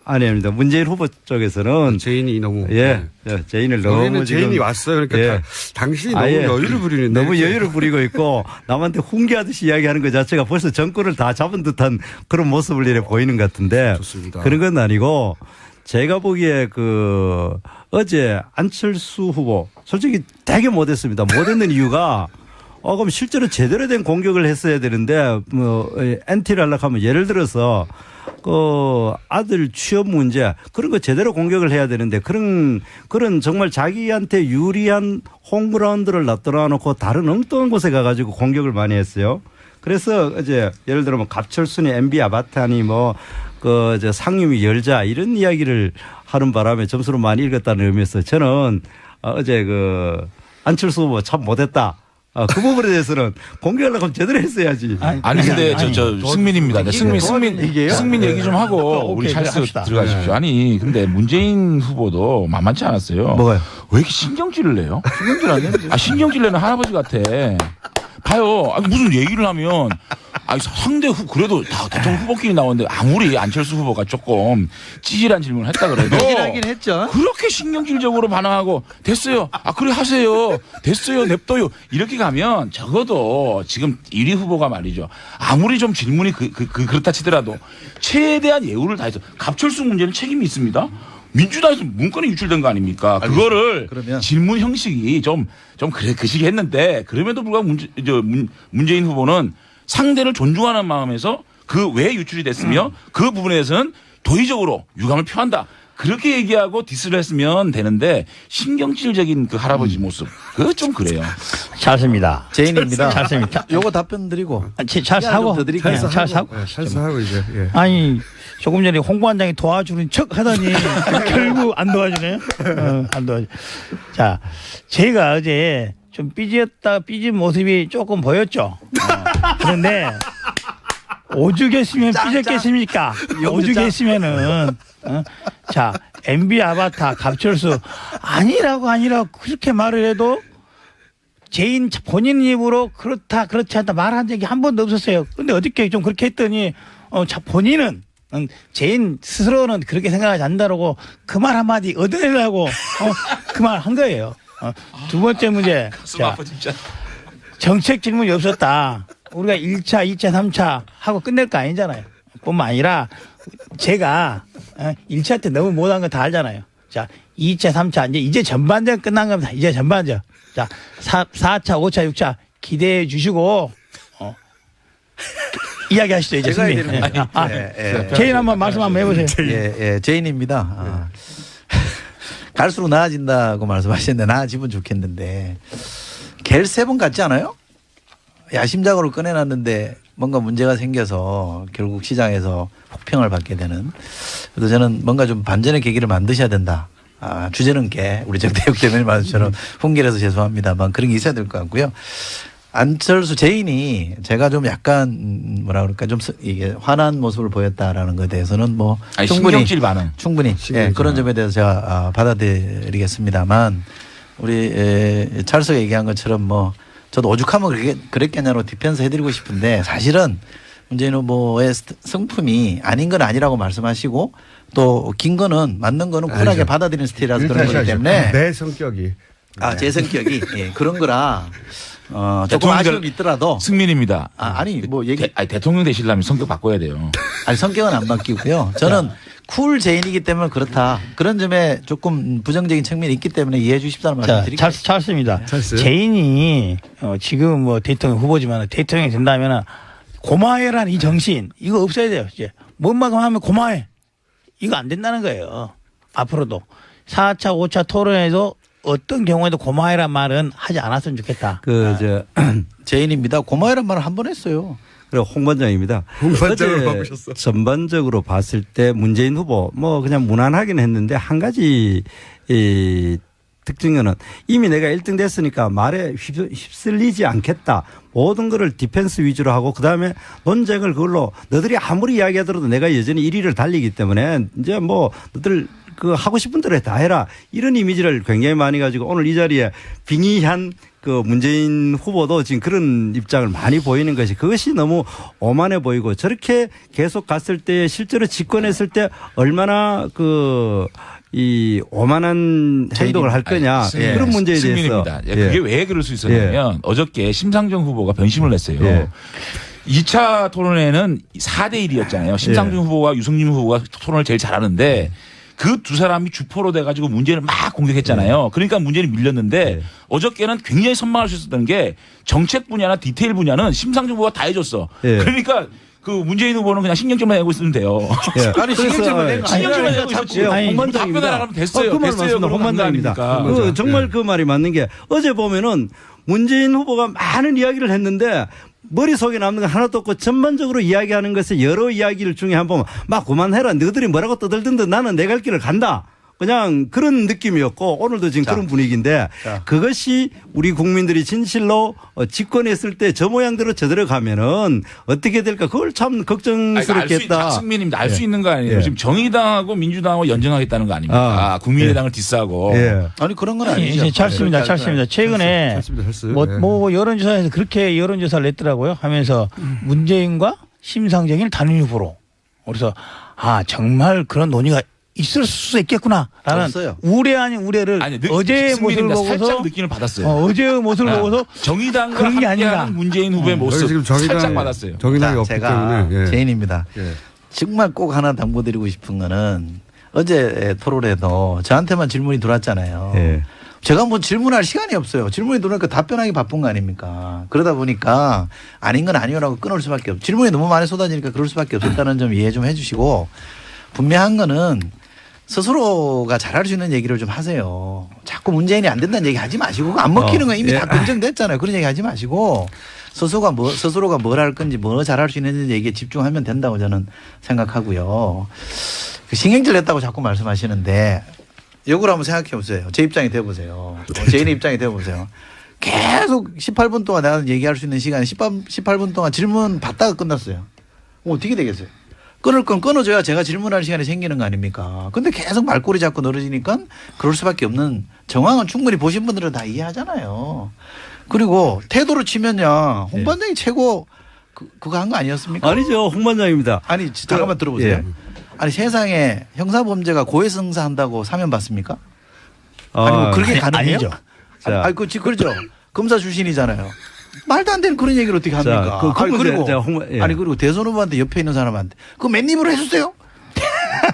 아닙니다. 문재인 후보 쪽에서는 제인이 너무 제인을 너무 여기는 지금 제인이 왔어요. 그러니까 당신이 너무 여유를 부리는데 너무 여유를 부리고 있고 남한테 훈계하듯이 이야기하는 것 자체가 벌써 정권을 다 잡은 듯한 그런 모습을 이래 보이는 것 같은데 좋습니다. 그런 건 아니고 제가 보기에 어제 안철수 후보 솔직히 되게 못했습니다. 못했는 이유가 그럼 실제로 제대로 된 공격을 했어야 되는데 엔티를 하려고 하면 예를 들어서 아들 취업 문제 그런 거 제대로 공격을 해야 되는데 그런 정말 자기한테 유리한 홈그라운드를 놔둬 놓고 다른 엉뚱한 곳에 가가지고 공격을 많이 했어요. 그래서 이제 예를 들어 갑철순이 MB 아바타니 상임위 열자 이런 이야기를 하는 바람에 점수를 많이 읽었다는 의미에서 저는 어제 안철수 후보 참 못했다. 그 부분에 대해서는 공개하려고 하면 제대로 했어야지. 아니 근데 저 승민입니다. 승민 얘기 좀 하고 우리 찰스 들어가십시오. 아니 근데 문재인 후보도 만만치 않았어요. 뭐가요? 왜 이렇게 신경질을 내요? 신경질 안 내요? 신경질 내는 할아버지 같아. 봐요. 무슨 얘기를 하면 상대 그래도 다 대통령 후보끼리 나오는데 아무리 안철수 후보가 조금 찌질한 질문을 했다 그래도 하긴 했죠. 그렇게 신경질적으로 반응하고 됐어요. 그래 하세요. 됐어요. 냅둬요. 이렇게 가면 적어도 지금 1위 후보가 말이죠. 아무리 좀 질문이 그렇다 치더라도 최대한 예우를 다해서 갑철수 문제는 책임이 있습니다. 민주당에서 문건이 유출된 거 아닙니까? 그거를 그러면 질문 형식이 좀 그 시기 했는데 그럼에도 불구하고 문재인 후보는 상대를 존중하는 마음에서 그 왜 유출이 됐으며 그 부분에 대해서는 도의적으로 유감을 표한다. 그렇게 얘기하고 디스를 했으면 되는데 신경질적인 그 할아버지 모습 그거 좀 그래요. 찰스입니다. 제인입니다. 찰스입니다. 요거 답변 드리고 찰스하고 더 드릴게요. 찰스하고 이제 아니 조금 전에 홍 관장이 도와주는 척 하더니 결국 안 도와주네요. 안 도와주. 자, 제가 어제 좀 삐진 모습이 조금 보였죠. 그런데 오죽했으면 삐졌겠습니까? 오죽했으면은 자 MB 아바타 갑철수 아니라고 그렇게 말을 해도 제인 본인 입으로 그렇다 그렇지 않다 말한 적이 한 번도 없었어요. 근데 어저께 좀 그렇게 했더니 본인은 제인 스스로는 그렇게 생각하지 않는다고 그 말 한마디 얻어내려고 그 말 한 거예요. 두 번째 문제. 자, 정책 질문이 없었다. 우리가 1차, 2차, 3차 하고 끝낼 거 아니잖아요. 뿐만 아니라 제가 1차 때 너무 못한 거 다 알잖아요. 자, 2차, 3차 이제 전반전 끝난 겁니다. 이제 전반전. 자, 4차, 5차, 6차 기대해 주시고 이야기하시죠. 이제 승리. 제인 한번 말씀 한번 해보세요. 제인입니다. 갈수록 나아진다고 말씀하셨는데 나아지면 좋겠는데 겔7 같지 않아요? 야심작으로 꺼내놨는데 뭔가 문제가 생겨서 결국 시장에서 혹평을 받게 되는. 그래서 저는 뭔가 좀 반전의 계기를 만드셔야 된다. 주제는 우리 정태욱 대변인 말씀처럼 훈계라서 죄송합니다만 그런 게 있어야 될 것 같고요. 안철수 제인이 제가 좀 약간 뭐라 그럴까 좀 이게 화난 모습을 보였다라는 것에 대해서는 뭐 신경질 반응. 충분히 그런 점에 대해서 제가 받아들이겠습니다만 우리 찰스가 얘기한 것처럼 뭐 저도 오죽하면 그랬겠냐로 디펜스 해드리고 싶은데 사실은 문재인 후보의 성품이 아닌 건 아니라고 말씀하시고 또 긴 거는 맞는 거는 쿨하게 받아들이는 스타일이라서 그런 거기 때문에 내 성격이 제 성격이 예, 그런 거라 조금 대통령 아쉬움이 있더라도 승민입니다. 아니 뭐 얘기 대통령 되시려면 성격 바꿔야 돼요. 아니 성격은 안 바뀌고요. 저는 쿨 제인이기 때문에 그렇다. 그런 점에 조금 부정적인 측면이 있기 때문에 이해해 주십사는 말씀 드릴게요. 찰스입니다. 찰스. 제인이 지금 뭐 대통령 후보지만 대통령이 된다면 고마해라는 이 정신 이거 없어야 돼요. 이제 뭔만큼 하면 고마해. 이거 안 된다는 거예요. 앞으로도 4차 5차 토론에도 어떤 경우에도 고마해란 말은 하지 않았으면 좋겠다. 제인입니다. 고마워란 말을 한 번 했어요. 그리고 홍반장입니다. 홍반장을 어제 바꾸셨어. 전반적으로 봤을 때 문재인 후보 뭐 그냥 무난하긴 했는데 한 가지 이 특징은 이미 내가 1등 됐으니까 말에 휩쓸리지 않겠다. 모든 거를 디펜스 위주로 하고 그다음에 논쟁을 그걸로 너들이 아무리 이야기하더라도 내가 여전히 1위를 달리기 때문에 이제 뭐 너들 그 하고 싶은 대로 다 해라. 이런 이미지를 굉장히 많이 가지고 오늘 이 자리에 빙의한 그 문재인 후보도 지금 그런 입장을 많이 보이는 것이 그것이 너무 오만해 보이고 저렇게 계속 갔을 때 실제로 집권했을 때 얼마나 이 오만한 행동을 할 거냐 그런 문제에 대해서. 승민입니다. 그게 왜 그럴 수 있었냐면 어저께 심상정 후보가 변심을 했어요. 2차 토론회는 4대 1이었잖아요. 심상정 후보와 유승민 후보가 토론을 제일 잘하는데 그 두 사람이 주포로 돼가지고 문재인을 막 공격했잖아요. 그러니까 문재인이 밀렸는데 어저께는 굉장히 선망할 수 있었던 게 정책 분야나 디테일 분야는 심상정 후보가 다 해줬어. 그러니까 그 문재인 후보는 그냥 신경질만 내고 있으면 돼요. 아니 신경질만 내고 신경질만 내고 있었지. 홍반장입니다. 답변 나가면 됐어요. 그 말 맞습니다. 홍반장입니다. 정말 그 말이 맞는 게 어제 보면은 문재인 후보가 많은 이야기를 했는데 머릿속에 남는 거 하나도 없고 전반적으로 이야기하는 것에 여러 이야기를 중에 한 번 막 그만해라. 너희들이 뭐라고 떠들든지 나는 내 갈 길을 간다. 그냥 그런 느낌이었고 오늘도 지금 그런 분위기인데 그것이 우리 국민들이 진실로 집권했을 때 저 모양대로 저대로 가면은 어떻게 될까 그걸 참 걱정스럽겠다. 승민입니다. 알 수 있는 거 아니에요. 지금 정의당하고 민주당하고 연정하겠다는 거 아닙니까? 국민의당을 디스하고. 아니 그런 건 아니죠. 찰스입니다. 최근에 뭐 여론조사에서 그렇게 여론조사를 냈더라고요. 하면서 문재인과 심상정이 단일 후보로. 그래서 정말 그런 논의가 있을 수 있겠구나라는 없어요. 우려 아닌 우려를 어제의 모습을 보고서 살짝 느낌을 받았어요. 어제의 모습을 보고서 정의당과 그런 게 아닌가. 함께하는 문재인 후보의 모습 지금 살짝 받았어요. 정의당이 없기 제가 때문에. 제인입니다. 정말 꼭 하나 당부드리고 싶은 거는 어제 토론에도 저한테만 질문이 들어왔잖아요. 제가 뭐 질문할 시간이 없어요. 질문이 들어오니까 답변하기 바쁜 거 아닙니까? 그러다 보니까 아닌 건 아니오라고 끊을 수밖에 없고 질문이 너무 많이 쏟아지니까 그럴 수밖에 없었다는 점 이해 좀 해 주시고 분명한 거는 스스로가 잘할 수 있는 얘기를 좀 하세요. 자꾸 문재인이 안 된다는 얘기 하지 마시고 안 먹히는 건 이미 다 검증됐잖아요. 그런 얘기 하지 마시고 스스로가 뭘 할 건지 뭐 잘할 수 있는지 얘기에 집중하면 된다고 저는 생각하고요. 신경질 냈다고 자꾸 말씀하시는데 역으로 한번 생각해 보세요. 제 입장이 돼 보세요. 제인의 입장이 돼 보세요. 계속 18분 동안 내가 얘기할 수 있는 시간에 18분 동안 질문 받다가 끝났어요. 어떻게 되겠어요? 끊을 건 끊어줘야 제가 질문할 시간이 생기는 거 아닙니까? 근데 계속 말꼬리 잡고 늘어지니까 그럴 수밖에 없는 정황은 충분히 보신 분들은 다 이해하잖아요. 그리고 태도로 치면요. 홍반장이 최고 그거 한 거 아니었습니까? 아니죠. 홍반장입니다. 아니 잠깐만 들어보세요. 아니 세상에 형사범죄가 고해성사한다고 사면 받습니까? 아니 뭐 그렇게 가능해요? 아니죠. 아니 그렇죠. 검사 출신이잖아요. 말도 안 되는 그런 얘기를 어떻게 합니까? 그리고 대선 후보한테 옆에 있는 사람한테 그거 맨입으로 해주세요.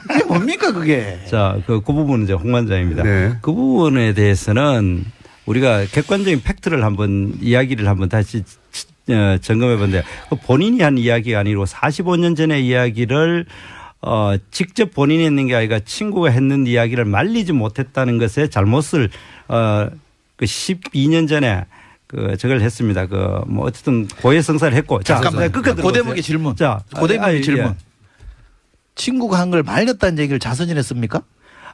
그게 뭡니까 그게? 자, 그 부분은 이제 홍반장입니다. 그 부분에 대해서는 우리가 객관적인 팩트를 이야기를 한번 다시 점검해 본데 본인이 한 이야기가 아니고 45년 전의 이야기를 직접 본인이 했는 게 아니라 친구가 했는 이야기를 말리지 못했다는 것에 잘못을 그 12년 전에 저걸 했습니다. 뭐 어쨌든 고해성사를 했고. 잠깐만. 고대목의 질문. 고대목의 질문. 친구가 한 걸 말렸다는 얘기를 자서전했습니까?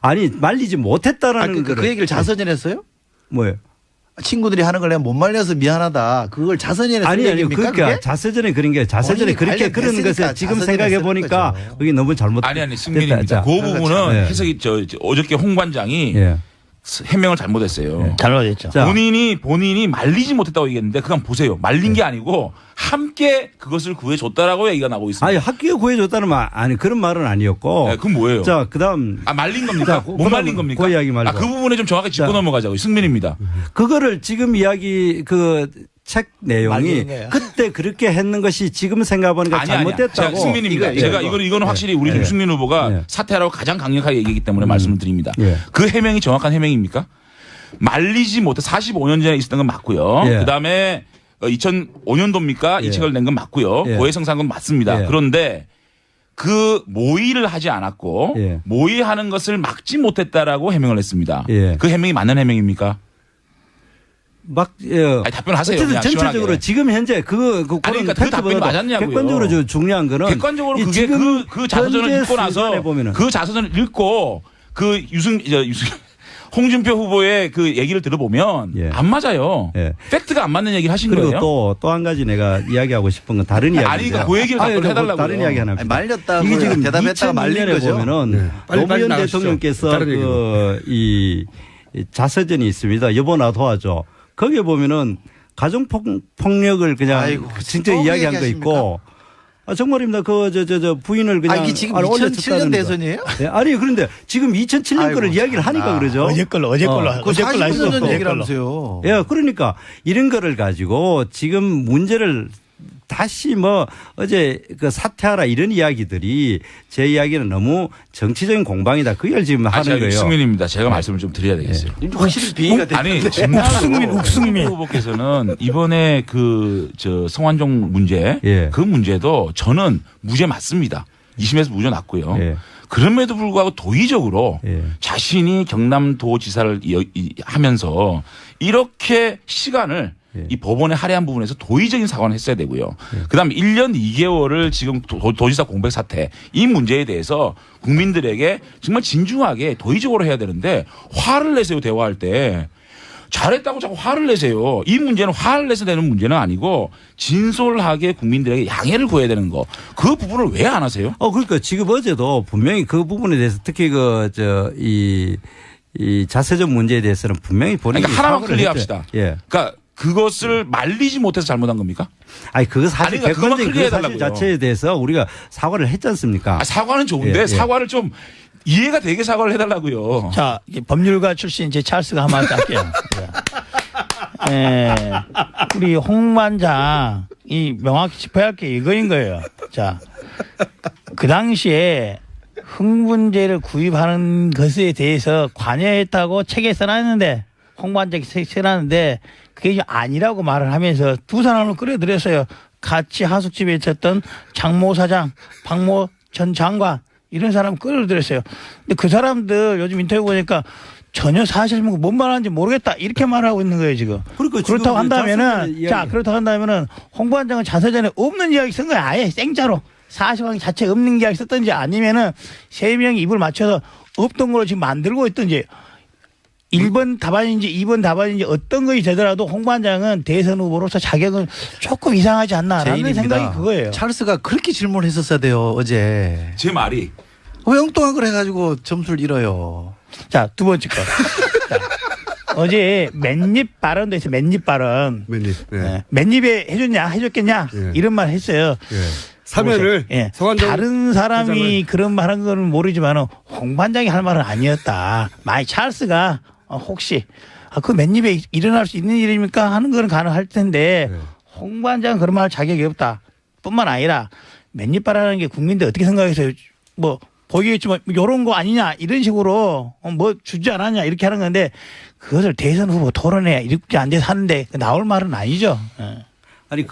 아니 말리지 못했다라는 그 얘기를 자서전했어요? 뭐예요? 친구들이 하는 걸 내가 못 말려서 미안하다. 그걸 자서전에 아니요. 그러니까 자서전에 그런 게 자서전에 그렇게 그런 것을 지금 생각해 보니까 그게 너무 잘못. 아니 승민입니다. 그 부분은 해석이 어저께 홍 관장이 해명을 잘못했어요. 잘못했죠. 본인이 말리지 못했다고 얘기했는데 그건 보세요. 말린 게 아니고 함께 그것을 구해줬다라고 얘기가 나오고 있습니다. 아니 학교에 구해줬다는 말 아니 그런 말은 아니었고. 네, 그건 뭐예요? 자 그다음 말린 겁니까? 자, 못 말린 겁니까? 그 이야기 말고. 그 부분에 좀 정확하게 짚고 넘어가자고요. 승민입니다. 그거를 지금 이야기 그 책 내용이 말리는 거예요. 그때 그렇게 했는 것이 지금 생각해보니까 잘못됐다고. 승민입니다. 제가 이거는 확실히 우리 유승민 후보가 사퇴하라고 가장 강력하게 얘기했기 때문에 말씀을 드립니다. 그 해명이 정확한 해명입니까? 말리지 못해 45년 전에 있었던 건 맞고요. 그다음에 2005년도입니까? 이 책을 낸 건 맞고요. 고해성사한 건 맞습니다. 그런데 그 모의를 하지 않았고 모의하는 것을 막지 못했다라고 해명을 했습니다. 그 해명이 맞는 해명입니까? 아니, 답변하세요. 어쨌든 전체적으로 시원하게. 지금 현재 그러니까 그 답변이 맞았냐고요. 객관적으로 중요한 거는 객관적으로 그게 그 자서전을 읽고 나서 그 자서전을 읽고 그 홍준표 후보의 그 얘기를 들어보면 안 맞아요. 팩트가 안 맞는 얘기를 하신 거예요. 그리고 또 한 가지 내가 이야기하고 싶은 건 다른 이야기인데. 아니 그 얘기를 답변해달라고요. 다른 이야기 하나. 말렸다고 이게 지금 대답했다가 말린 거죠. 보면은 노무현 대통령께서 이 자서전이 있습니다. 여보 나 도와줘. 거기에 보면은 가정폭력을 그냥 진짜 이야기한 거 있고. 정말입니다. 저 부인을 그냥. 이게 지금 2007년 대선이에요? 네, 아니 그런데 지금 2007년 거를 이야기를 하니까 그러죠. 어제 걸로 그 40년 전 얘기를 하면서요. 예, 그러니까 이런 거를 가지고 지금 문제를 다시 어제 그 사퇴하라 이런 이야기들이 제 이야기는 너무 정치적인 공방이다. 그걸 지금 하는 거예요. 승민입니다. 제가 말씀을 좀 드려야 되겠어요. 확실히 비위가 됐는데. 욱승민 후보께서는 이번에 저 성완종 문제 그 문제도 저는 무죄 맞습니다. 2심에서 무죄 났고요. 그럼에도 불구하고 도의적으로 자신이 경남도지사를 하면서 이렇게 시간을 이 법원의 할애한 부분에서 도의적인 사과는 했어야 되고요. 그다음에 1년 2개월을 지금 도지사 공백 사태 이 문제에 대해서 국민들에게 정말 진중하게 도의적으로 해야 되는데 화를 내세요. 대화할 때. 잘했다고 자꾸 화를 내세요. 이 문제는 화를 내서 되는 문제는 아니고 진솔하게 국민들에게 양해를 구해야 되는 거. 그 부분을 왜 안 하세요? 그러니까 지금 어제도 분명히 그 부분에 대해서 특히 이 자세적 문제에 대해서는 분명히 본인이 그러니까 하나만 클리어합시다. 예. 그러니까 그것을 말리지 못해서 잘못한 겁니까? 아니 그거 사실 아니, 그러니까 객관적인 그 사실 자체에 대해서 우리가 사과를 했지 않습니까? 사과는 좋은데 사과를 좀 이해가 되게 사과를 해달라고요. 자, 법률가 출신 제 찰스가 한마디 할게요. 우리 홍반장이 명확히 짚어야 할 게 이거인 거예요. 자, 그 당시에 흥분제를 구입하는 것에 대해서 관여했다고 책에 써놨는데 홍반장이 써놨는데 그게 아니라고 말을 하면서 두 사람을 끌어들였어요. 같이 하숙집에 있었던 장모 사장, 박모 전 장관 이런 사람 끌어들였어요. 근데 그 사람들 요즘 인터뷰 보니까 전혀 사실 뭔 말하는지 모르겠다 이렇게 말하고 있는 거예요 지금. 그렇다고 한다면은 홍반장은 자서전에 없는 이야기 쓴 거야. 아예 생짜로 사실상 자체 없는 이야기 썼든지 아니면은 세 명이 입을 맞춰서 없던 걸로 지금 만들고 있든지 1번 답안인지 2번 답안인지 어떤 것이 되더라도 홍반장은 대선 후보로서 자격은 조금 이상하지 않나라는 생각이 그거예요. 찰스가 그렇게 질문을 했었어야 돼요 어제. 제 말이. 왜 엉뚱한 걸 해가지고 점수를 잃어요. 자, 두 번째 거. 자, 어제 맨입 발언도 있어요. 맨입 발언. 맨입. 네. 맨입에 해줬겠냐 이런 말 했어요. 사면을 다른 사람이 그런 말 한 건 모르지만 홍반장이 할 말은 아니었다. 마이 찰스가 혹시 그 맨입에 일어날 수 있는 일입니까 하는 건 가능할 텐데 홍반장은 그런 말 할 자격이 없다. 뿐만 아니라 맨입바라는 게 국민들 어떻게 생각해서 보이겠지만 이런 거 아니냐 이런 식으로 주지 않았냐 이렇게 하는 건데 그것을 대선 후보 토론회 이렇게 안 돼서 하는데 나올 말은 아니죠. 아니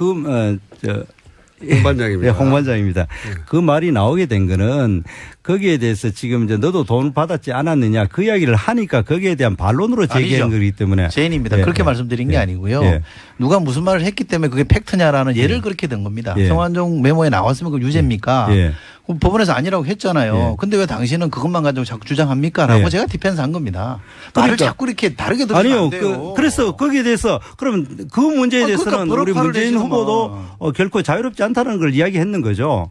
홍반장입니다. 네, 홍반장입니다. 그 말이 나오게 된 거는 거기에 대해서 지금 이제 너도 돈 받았지 않았느냐 그 이야기를 하니까 거기에 대한 반론으로 제기한 거기 때문에. 제인입니다. 그렇게 말씀드린 게 아니고요. 누가 무슨 말을 했기 때문에 그게 팩트냐라는 예를 그렇게 된 겁니다. 성완종 메모에 나왔으면 그 유죄입니까? 그럼 법원에서 아니라고 했잖아요. 근데 왜 당신은 그것만 가지고 자꾸 주장합니까? 라고 제가 디펜스 한 겁니다. 말을 자꾸 이렇게 다르게 들으면 안 돼요. 그래서 거기에 대해서 그럼 그 문제에 대해서는 우리 문재인 후보도 결코 자유롭지 않다는 걸 이야기했는 거죠.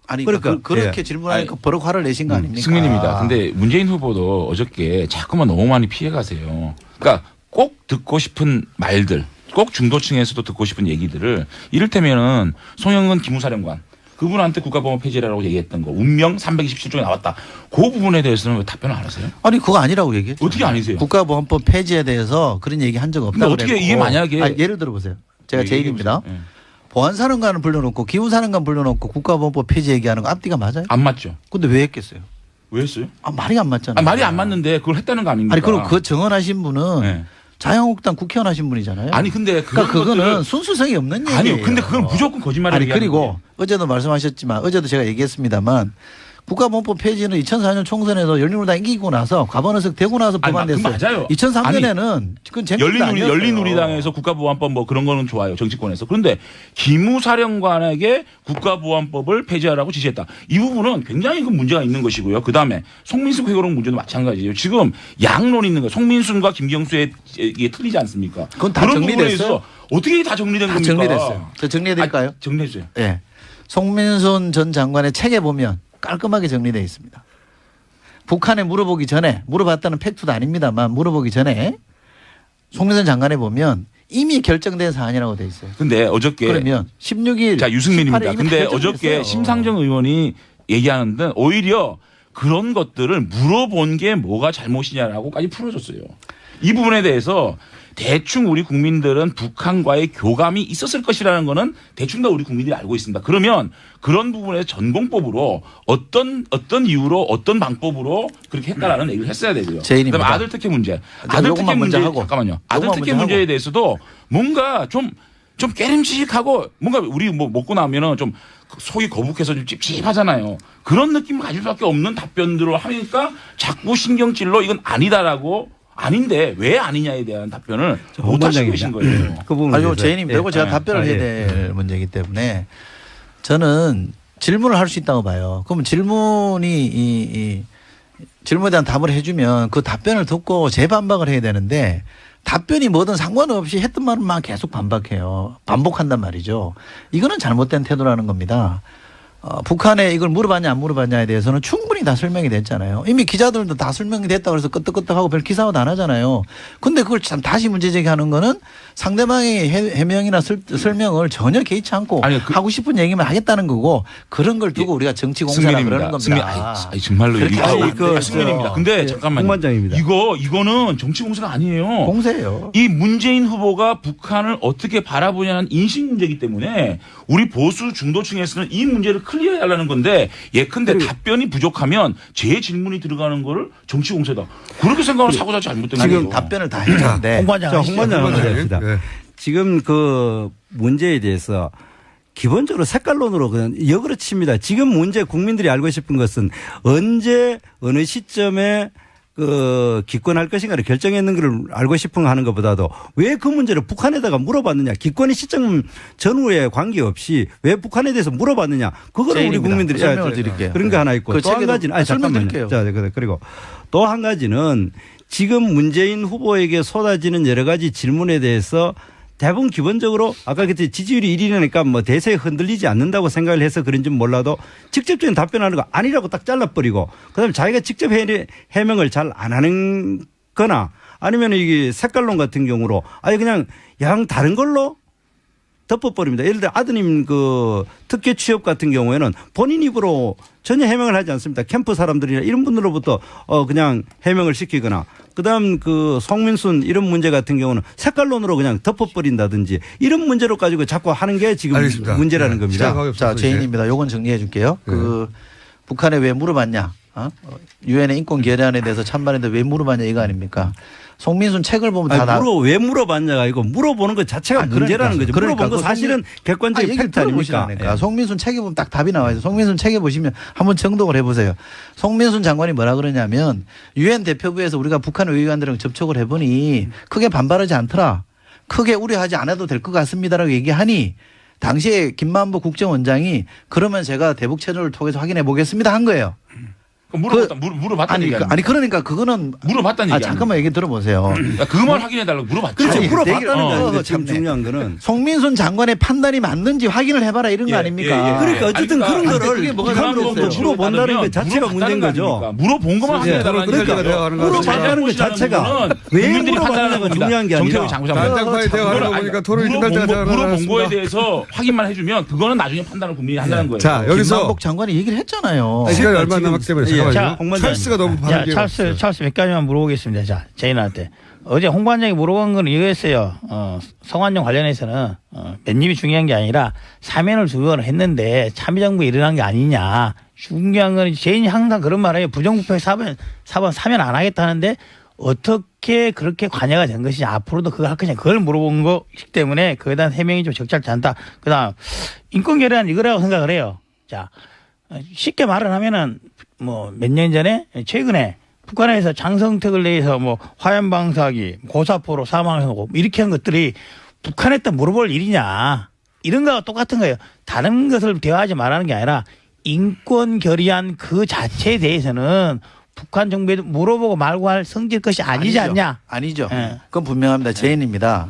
아니 그러니까 그렇게 질문하니까 버럭 화를 내신 거 아닙니까? 승민입니다. 근데 문재인 후보도 어저께 자꾸만 너무 많이 피해 가세요. 그러니까 꼭 듣고 싶은 말들 꼭 중도층에서도 듣고 싶은 얘기들을 이를테면은 송영근 기무사령관 그분한테 국가보안 폐지라고 얘기했던 거 운명 327쪽에 나왔다. 그 부분에 대해서는 왜 답변을 안 하세요? 아니 그거 아니라고 얘기했죠. 어떻게 아니세요? 국가보안법 폐지에 대해서 그런 얘기 한 적 근데 없다고 어떻게 그랬고. 이게 만약에 아니, 예를 들어보세요. 제가 제 얘기입니다. 예. 보안사령관을 불러놓고 기무사령관 불러놓고 국가보안법 폐지 얘기하는 거 앞뒤가 맞아요? 안 맞죠? 근데 왜 했겠어요? 왜 했어요? 말이 안 맞잖아요. 말이 안 맞는데 그걸 했다는 거 아닙니까? 아니 그럼 그 증언하신 분은 네. 자유한국당 국회의원 하신 분이잖아요. 아니 근데 그러니까 그거는 것들을 순수성이 없는 얘기예요. 아니요. 근데 그건 무조건 거짓말이에요. 아니 그리고 어제도 말씀하셨지만 어제도 제가 얘기했습니다만 국가보안법 폐지는 2004년 총선에서 열린우리당 이기고 나서 과반의석 되고 나서 아니, 법안됐어요. 그건 맞아요. 2003년에는 그건 재밌는 아니었어요. 열린우리당에서 국가보안법 뭐 그런 거는 좋아요. 정치권에서. 그런데 기무사령관에게 국가보안법을 폐지하라고 지시했다. 이 부분은 굉장히 그 문제가 있는 것이고요. 그다음에 송민순 회고록 문제도 마찬가지예요. 지금 양론이 있는 거예요. 송민순과 김경수의 이게 틀리지 않습니까? 그건 다 그런 정리됐어요. 부분에서 어떻게 다 정리된 다 겁니까? 정리됐어요. 저 정리해 드릴까요? 정리해 주세요. 예. 송민순 전 장관의 책에 보면 깔끔하게 정리되어 있습니다. 북한에 물어보기 전에 물어봤다는 팩트도 아닙니다만 물어보기 전에 송민순 장관에 보면 이미 결정된 사안이라고 돼 있어요. 근데 어저께 그러면 16일 자 유승민입니다. 18일 이미 근데 결정됐어요. 어저께 심상정 의원이 얘기하는데 오히려 그런 것들을 물어본 게 뭐가 잘못이냐라고까지 풀어줬어요. 이 부분에 대해서 대충 우리 국민들은 북한과의 교감이 있었을 것이라는 거는 대충 다 우리 국민들이 알고 있습니다. 그러면 그런 부분에서 전공법으로 어떤 이유로 어떤 방법으로 그렇게 했다라는 얘기를 했어야 되고요. 제인입니다. 그다음에 아들 특혜 문제. 자, 아들 요것만 특혜 먼저 문제 하고. 잠깐만요. 아들 요것만 특혜 먼저 문제에 하고. 대해서도 뭔가 좀 깨림칙하고 뭔가 우리 뭐 먹고 나면은 좀 속이 거북해서 좀 찝찝하잖아요. 그런 느낌을 가질 수밖에 없는 답변들을 하니까 자꾸 신경질로 이건 아니다라고 아닌데 왜 아니냐에 대한 답변을 못 하시고 계신 거예요. 그 부분에 아니요, 대해서. 제인입니다. 이거 제가 답변을 해야 될 문제이기 때문에 저는 질문을 할 수 있다고 봐요. 그러면 질문이 이 질문에 대한 답을 해주면 그 답변을 듣고 재반박을 해야 되는데 답변이 뭐든 상관없이 했던 말만 계속 반박해요. 반복한단 말이죠. 이거는 잘못된 태도라는 겁니다. 북한에 이걸 물어봤냐 안 물어봤냐에 대해서는 충분히 다 설명이 됐잖아요. 이미 기자들도 다 설명이 됐다고 해서 끄떡끄떡하고 별 기사도 안 하잖아요. 근데 그걸 참 다시 문제제기하는 거는 상대방의 해명이나 설명을 전혀 개의치 않고 아니, 하고 싶은 얘기만 하겠다는 거고 그런 걸 두고 우리가 정치 공세라 그러는 겁니다. 정말로 그렇게 이거 하면 안 돼요. 승민입니다. 근데 잠깐만요. 홍반장입니다. 이거는 정치 공세가 아니에요. 공세예요. 이 문재인 후보가 북한을 어떻게 바라보냐는 인식 문제이기 때문에 우리 보수 중도층에서는 이 문제를 클리어하려는 건데 예컨대 답변이 부족하면 제 질문이 들어가는 거를 정치 공세다. 그렇게 생각하면 사고자 잘못된 지금 거예요. 답변을 다 했는데 홍반장 자, 하시죠. 홍반장 한번 홍반장님. 합시다. 네. 지금 그 문제에 대해서 기본적으로 색깔론으로 그냥 역으로 칩니다. 지금 문제 국민들이 알고 싶은 것은 언제 어느 시점에 그 기권할 것인가를 결정했는 걸 알고 싶은 하는 것보다도 왜 그 문제를 북한에다가 물어봤느냐. 기권의 시점 전후에 관계없이 왜 북한에 대해서 물어봤느냐. 그거를 우리 제인입니다. 국민들이 설명을 드릴게요. 그런 거 하나 있고 그 또 한 책에도 가지는 아니 설명 잠깐만요. 드릴게요. 자, 그리고 또 한 가지는 지금 문재인 후보에게 쏟아지는 여러 가지 질문에 대해서 대부분 기본적으로 아까 그때 지지율이 1위니까 뭐 대세에 흔들리지 않는다고 생각을 해서 그런지 몰라도 직접적인 답변하는 거 아니라고 딱 잘라버리고 그다음에 자기가 직접 해명을 잘 안 하는 거나 아니면 이게 색깔론 같은 경우로 아예 그냥 양 다른 걸로 덮어버립니다. 예를 들어 아드님 그 특혜 취업 같은 경우에는 본인 입으로 전혀 해명을 하지 않습니다. 캠프 사람들이나 이런 분들로부터 그냥 해명을 시키거나 그다음 그 송민순 이런 문제 같은 경우는 색깔론으로 그냥 덮어버린다든지 이런 문제로 가지고 자꾸 하는 게 지금 알겠습니다. 문제라는 네. 겁니다. 시작하기 자, 없어서 이제. 제인입니다. 요건 정리해 줄게요. 그 북한에 왜 물어봤냐? 유엔의 인권 결의안에 대해서 찬반인데 왜 물어봤냐 이거 아닙니까? 송민순 책을 보면 다 왜 물어봤냐가 아니고 물어보는 것 자체가 문제라는 거죠. 물어본 거 사실은 객관적인 팩트 아닙니까? 예. 송민순 책에 보면 딱 답이 나와 있어요. 송민순 책에 보시면 한번 정독을 해보세요. 송민순 장관이 뭐라 그러냐면 유엔 대표부에서 우리가 북한 외교관들이랑 접촉을 해보니 크게 반발하지 않더라. 크게 우려하지 않아도 될 것 같습니다라고 얘기하니 당시에 김만보 국정원장이 그러면 제가 대북 채널을 통해서 확인해 보겠습니다 한 거예요. 물어봤다는 얘기 아니 그러니까 그거는 물어봤다는 얘기. 잠깐만 얘기 들어보세요. 그것만 확인해달라고 물어봤죠. 그렇죠. 아니, 물어봤다는 거 참네. 지금 중요한 거는. 송민순 장관의 판단이 맞는지 확인을 해봐라 이런 거 아닙니까? 그러니까 어쨌든 아니, 그런 그러니까 거를 그게 뭐가 비판으로 잘못됐어요? 물어본다는 것 자체가 문제인 거죠. 물어본 것만 확인해달라는 그러니까 대화하는 거죠. 물어본다는 것 자체가 왜 물어봤느냐가 중요한 게 아니라 난장판에 대화하는 거 보니까 토론이 끝날 때가 대화를 물어본 거에 대해서 확인만 해주면 그거는 나중에 판단을 국민이 한다는 거예요. 자, 여기서 김만복 장관이 얘기를 했잖아요. 시간이 얼마 남았기 때문에 잠깐만요. 자, 찰스가 너무 반응이 찰스 몇 가지만 물어보겠습니다. 자, 제인한테. 어제 홍 관장이 물어본 건 이거였어요. 성완종 관련해서는 몇 입이 중요한 게 아니라 사면을 두 번을 했는데 참여정부에 일어난 게 아니냐. 중요한 건 제인이 항상 그런 말 해요. 부정부패 사면 안 하겠다는데 어떻게 그렇게 관여가 된 것이냐. 앞으로도 그걸 할 것이냐. 그걸 물어본 거기 때문에 그에 대한 해명이 좀 적절치 않다. 그 다음 인권결의안 이거라고 생각을 해요. 자, 쉽게 말을 하면은 뭐 몇 년 전에 최근에 북한에서 장성택을 내서 뭐 화염방사기 고사포로 사망하고 이렇게 한 것들이 북한에다 물어볼 일이냐 이런 거와 똑같은 거예요. 다른 것을 대화하지 말라는 게 아니라 인권 결의안 그 자체에 대해서는 북한 정부에 물어보고 말고 할 성질 것이 아니지 않냐. 아니죠. 네. 그건 분명합니다. 제인입니다.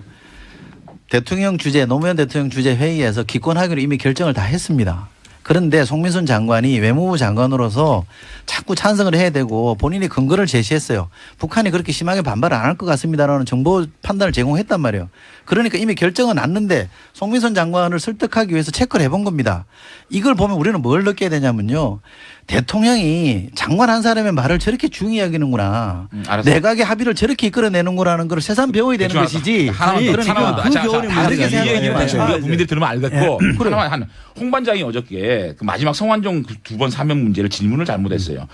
대통령 주재 노무현 대통령 주재 회의에서 기권하기로 이미 결정을 다 했습니다. 그런데 송민순 장관이 외무부 장관으로서 자꾸 찬성을 해야 되고 본인이 근거를 제시했어요. 북한이 그렇게 심하게 반발을 안 할 것 같습니다라는 정보 판단을 제공했단 말이에요. 그러니까 이미 결정은 났는데 송민순 장관을 설득하기 위해서 체크를 해본 겁니다. 이걸 보면 우리는 뭘 느껴야 되냐면요. 대통령이 장관 한 사람의 말을 저렇게 중요히 여기는구나. 내각의 합의를 저렇게 이끌어내는구나라는 걸 새삼 배워야 되는 것이지. 하나만 그 교훈이 다르게 문제가 이 얘기는 있어요. 우리가 국민들이 들으면 알겠고 하나만 홍 반장이 어저께 그 마지막 성완종 두 번 사면 문제를 질문을 잘못했어요.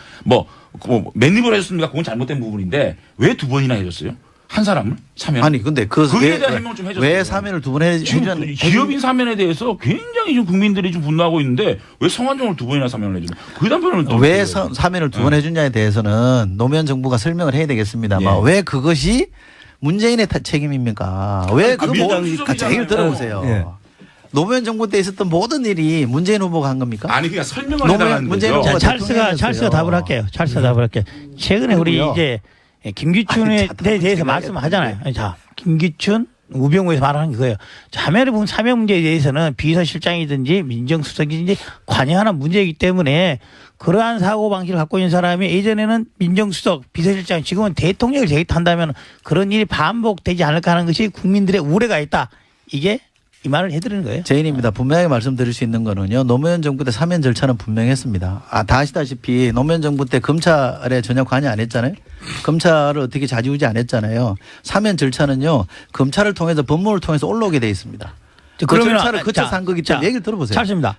맨입을 해줬습니까? 그건 잘못된 부분인데 왜 두 번이나 해줬어요? 한 사람을 사면? 아니 근데 거기에 대한 해명 좀 해줬어요. 왜 사면을 두 번 해줬는지 기업인 사면에 대해서 굉장히 좀 국민들이 좀 분노하고 있는데 왜 성완종을 두 번이나 사면을 해주는? 그 답변을 왜 사면을 두 번 해준냐에 대해서는 노무현 정부가 설명을 해야 되겠습니다만 왜 그것이 문재인의 책임입니까? 왜 그 얘기를 들어보세요. 예. 노무현 정부 때 있었던 모든 일이 문재인 후보가 한 겁니까? 아니 그냥 설명을 해달라는 문재인 거죠. 후보가 찰스가 답을 할게요. 찰스가 답을 할게요. 최근에 우리 이제 김기춘에 대해서 말씀하잖아요. 자, 김기춘, 우병우에서 말하는 거예요. 자면에 보면 사면 문제에 대해서는 비서실장이든지 민정수석이든지 관여하는 문제이기 때문에 그러한 사고방식을 갖고 있는 사람이 예전에는 민정수석, 비서실장, 지금은 대통령을 제기한다면 그런 일이 반복되지 않을까 하는 것이 국민들의 우려가 있다. 이게 이 말을 해드리는 거예요. 제인입니다. 분명하게 말씀드릴 수 있는 거는요. 노무현 정부 때 사면 절차는 분명했습니다. 다 아시다시피 노무현 정부 때 검찰에 전혀 관여 안 했잖아요. 검찰을 어떻게 좌지우지 안 했잖아요. 사면 절차는요. 검찰을 통해서 법무부를 통해서 올라오게 돼 있습니다. 그러면 절차를 거쳐서 한 거기 때문에 얘기를 들어보세요. 찰스입니다.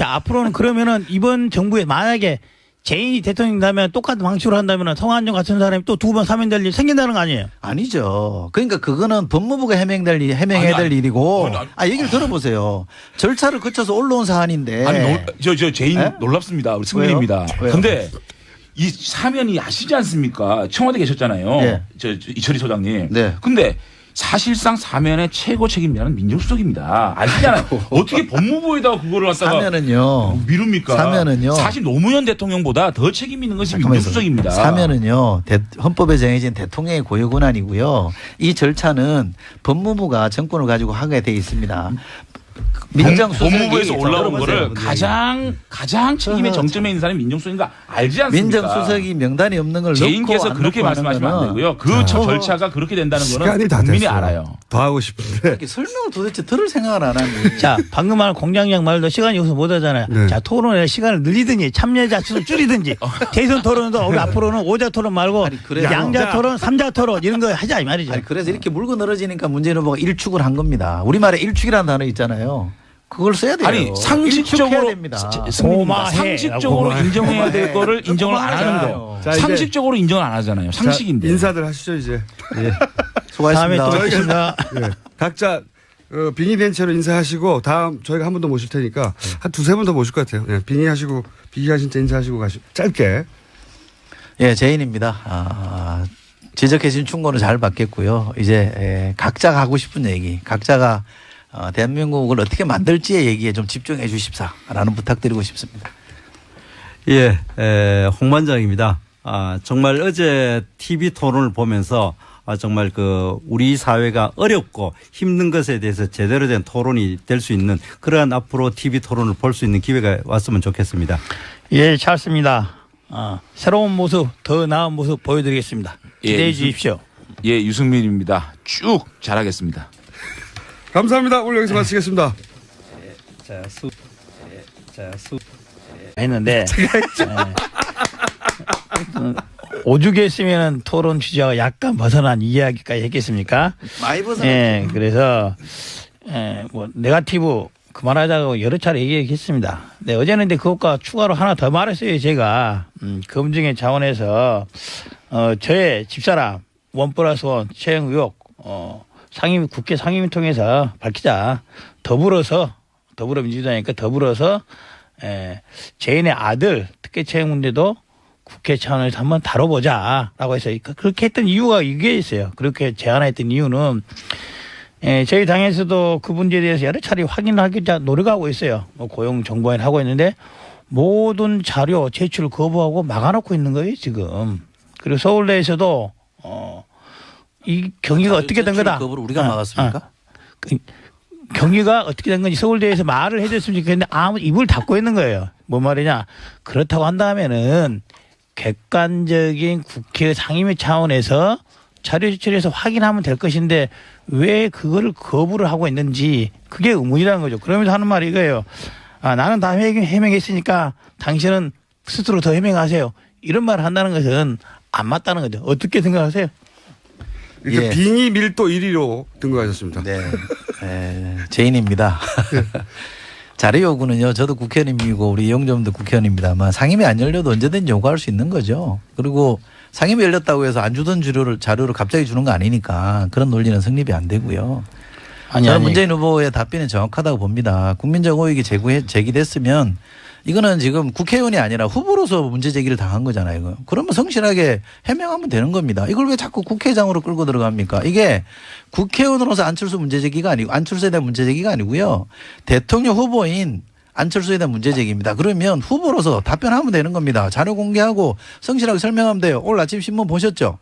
앞으로는 그러면은 이번 정부에 만약에 재인이 대통령이라면 똑같은 방식으로 한다면 성완종 같은 사람이 또 두 번 사면될 일이 생긴다는 거 아니에요? 아니죠. 그러니까 그거는 법무부가 해명해야 될 일이고. 얘기를 들어보세요. 절차를 거쳐서 올라온 사안인데. 저 제인 놀랍습니다. 우리 승민입니다. 그런데 이 사면이 아시지 않습니까? 청와대 계셨잖아요. 네. 이철희 소장님. 네. 근데 사실상 사면의 최고 책임자는 민정수석입니다. 아시잖아요. 어떻게 법무부에다가 그거를 갖다가 사면은요. 미룹니까? 사면은요. 사실 노무현 대통령보다 더 책임 있는 것이 민정수석입니다. 사면은요. 헌법에 정해진 대통령의 고유 권한이고요. 이 절차는 법무부가 정권을 가지고 하게 돼 있습니다. 법무부에서 올라온 거를 가장 책임의 정점에 있는 사람이 민정수석인가 알지 않습니까? 민정수석이 명단이 없는 걸 제인께서 그렇게 말씀하시면 안 되고요. 그 절차가 그렇게 된다는 거는 국민이 알아요. 더 하고 싶은데. 설명을 도대체 들을 생각을 안 하니. 자, 방금 말 공장장 말도 시간이 없어서 못 하잖아요. 네. 자, 토론에 시간을 늘리든지 참여자 수를 줄이든지 대선 토론도 우리 앞으로는 5자 토론 말고 양자 토론, 3자 토론 이런 거 하자 이 말이죠. 그래서 이렇게 물고 늘어지니까 문재인 후보가 일축을 한 겁니다. 우리말에 일축이라는 단어 있잖아요. 그걸 써야 돼요. 아니 상식적으로 인정해야 될 거를 인정을 안 하는 거. 상식적으로 인정을 안 하잖아요. 상식인데. 인사들 하시죠 이제. 네. 수고하셨습니다. 다음에 또 뵙겠습니다. 네. 각자 빙의된 채로 인사하시고 다음 저희가 한 번 더 모실 테니까 한 두세 번 더 모실 것 같아요. 네. 빙의하신 채 인사하시고 가시고 짧게. 예, 제인입니다. 지적해 주신 충고는 잘 받겠고요. 이제 각자가 하고 싶은 얘기, 각자가 대한민국을 어떻게 만들지의 얘기에 좀 집중해 주십사라는 부탁드리고 싶습니다. 예, 홍반장입니다. 정말 어제 TV 토론을 보면서 정말 우리 사회가 어렵고 힘든 것에 대해서 제대로 된 토론이 될 수 있는 그러한 앞으로 TV 토론을 볼 수 있는 기회가 왔으면 좋겠습니다. 예, 찰스입니다. 새로운 모습, 더 나은 모습 보여드리겠습니다. 기대해 주십시오. 예, 유승민입니다. 쭉 잘하겠습니다. 감사합니다. 오늘 여기서 마치겠습니다. 했는데 오죽 했으면 토론 주제가 약간 벗어난 이야기까지 했겠습니까? 많이 벗어났죠. 예, 그래서 뭐 네거티브 그만하자고 여러 차례 얘기했습니다. 네, 어제는 근데 그것과 추가로 하나 더 말했어요. 제가 검증의 차원에서 저의 집사람 1+1 채용 의혹 국회 상임위 통해서 밝히자. 더불어민주당이니까 더불어서 재인의 아들 특혜 채용 문제도 국회 차원에서 한번 다뤄보자라고 해서 그렇게 했던 이유가 이게 있어요. 그렇게 제안했던 이유는 저희 당에서도 그 문제에 대해서 여러 차례 확인하기 노력하고 있어요. 뭐 고용 정보원 하고 있는데 모든 자료 제출 거부하고 막아놓고 있는 거예요 지금. 그리고 서울대에서도 이 경위가 어떻게 된 거다. 거부를 우리가 막았습니까? 경위가 어떻게 된 건지 서울대에서 말을 해줬으면 좋겠는데 아무 입을 닫고 있는 거예요. 뭔 말이냐. 그렇다고 한다면은 객관적인 국회 상임위 차원에서 자료 제출해서 확인하면 될 것인데 왜 그거를 거부를 하고 있는지 그게 의문이라는 거죠. 그러면서 하는 말이 이거예요. 나는 다 해명했으니까 당신은 스스로 더 해명하세요. 이런 말을 한다는 것은 안 맞다는 거죠. 어떻게 생각하세요? 이렇게 빙의 밀도 1위로 등극하셨습니다. 네. 제인입니다. 자료 요구는요. 저도 국회의원이고 우리 이용점도 국회의원입니다만 상임위 안 열려도 언제든지 요구할 수 있는 거죠. 그리고 상임위 열렸다고 해서 안 주던 자료를 갑자기 주는 거 아니니까 그런 논리는 성립이 안 되고요. 저는 문재인 후보의 답변이 정확하다고 봅니다. 국민적 의혹이 제기됐으면 이거는 지금 국회의원이 아니라 후보로서 문제 제기를 당한 거잖아요. 그러면 성실하게 해명하면 되는 겁니다. 이걸 왜 자꾸 국회의장으로 끌고 들어갑니까? 이게 국회의원으로서 안철수 문제 제기가 아니고 안철수에 대한 문제 제기가 아니고요. 대통령 후보인 안철수에 대한 문제 제기입니다. 그러면 후보로서 답변하면 되는 겁니다. 자료 공개하고 성실하게 설명하면 돼요. 오늘 아침 신문 보셨죠?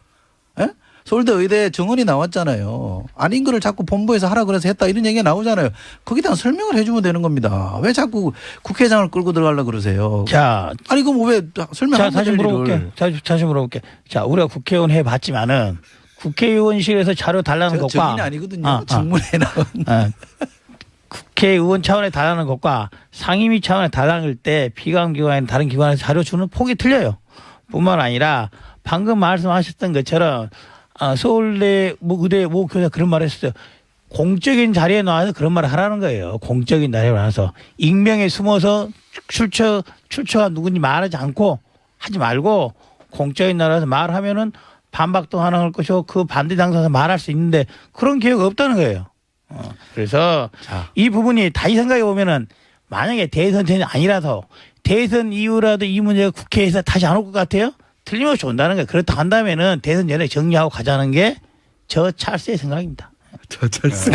예? 서울대 의대 정원이 나왔잖아요. 아닌 거를 자꾸 본부에서 하라 그래서 했다 이런 얘기가 나오잖아요. 거기다 설명을 해주면 되는 겁니다. 왜 자꾸 국회의장을 끌고 들어가려고 그러세요? 자, 아니 그럼 왜 설명하면 다시 물어볼게. 다시 물어볼게. 자, 우리가 국회의원 해봤지만은 국회의원실에서 자료 달라는 것과 증인이 아니거든요. 직문에 나온. 국회의원 차원에 달라는 것과 상임위 차원에 달라는 때 피감기관이나 다른 기관에서 자료 주는 폭이 틀려요. 뿐만 아니라 방금 말씀하셨던 것처럼 서울대 의대 모 교사 그런 말을 했어요. 공적인 자리에 나와서 그런 말을 하라는 거예요. 공적인 자리에 나와서 익명에 숨어서 출처가 누군지 말하지 않고 하지 말고 공적인 나라에서 말하면은 반박도 하는 것이고 그 반대 당사에서 말할 수 있는데 그런 기회가 없다는 거예요. 그래서 이 부분이 다시 생각해 보면은 만약에 대선 전이 아니라서 대선 이후라도 이 문제가 국회에서 다시 안 올 것 같아요? 틀림없이 온다는 거예요. 그렇다 한다면은 대선 전에 정리하고 가자는 게 저 찰스의 생각입니다. 저 찰스.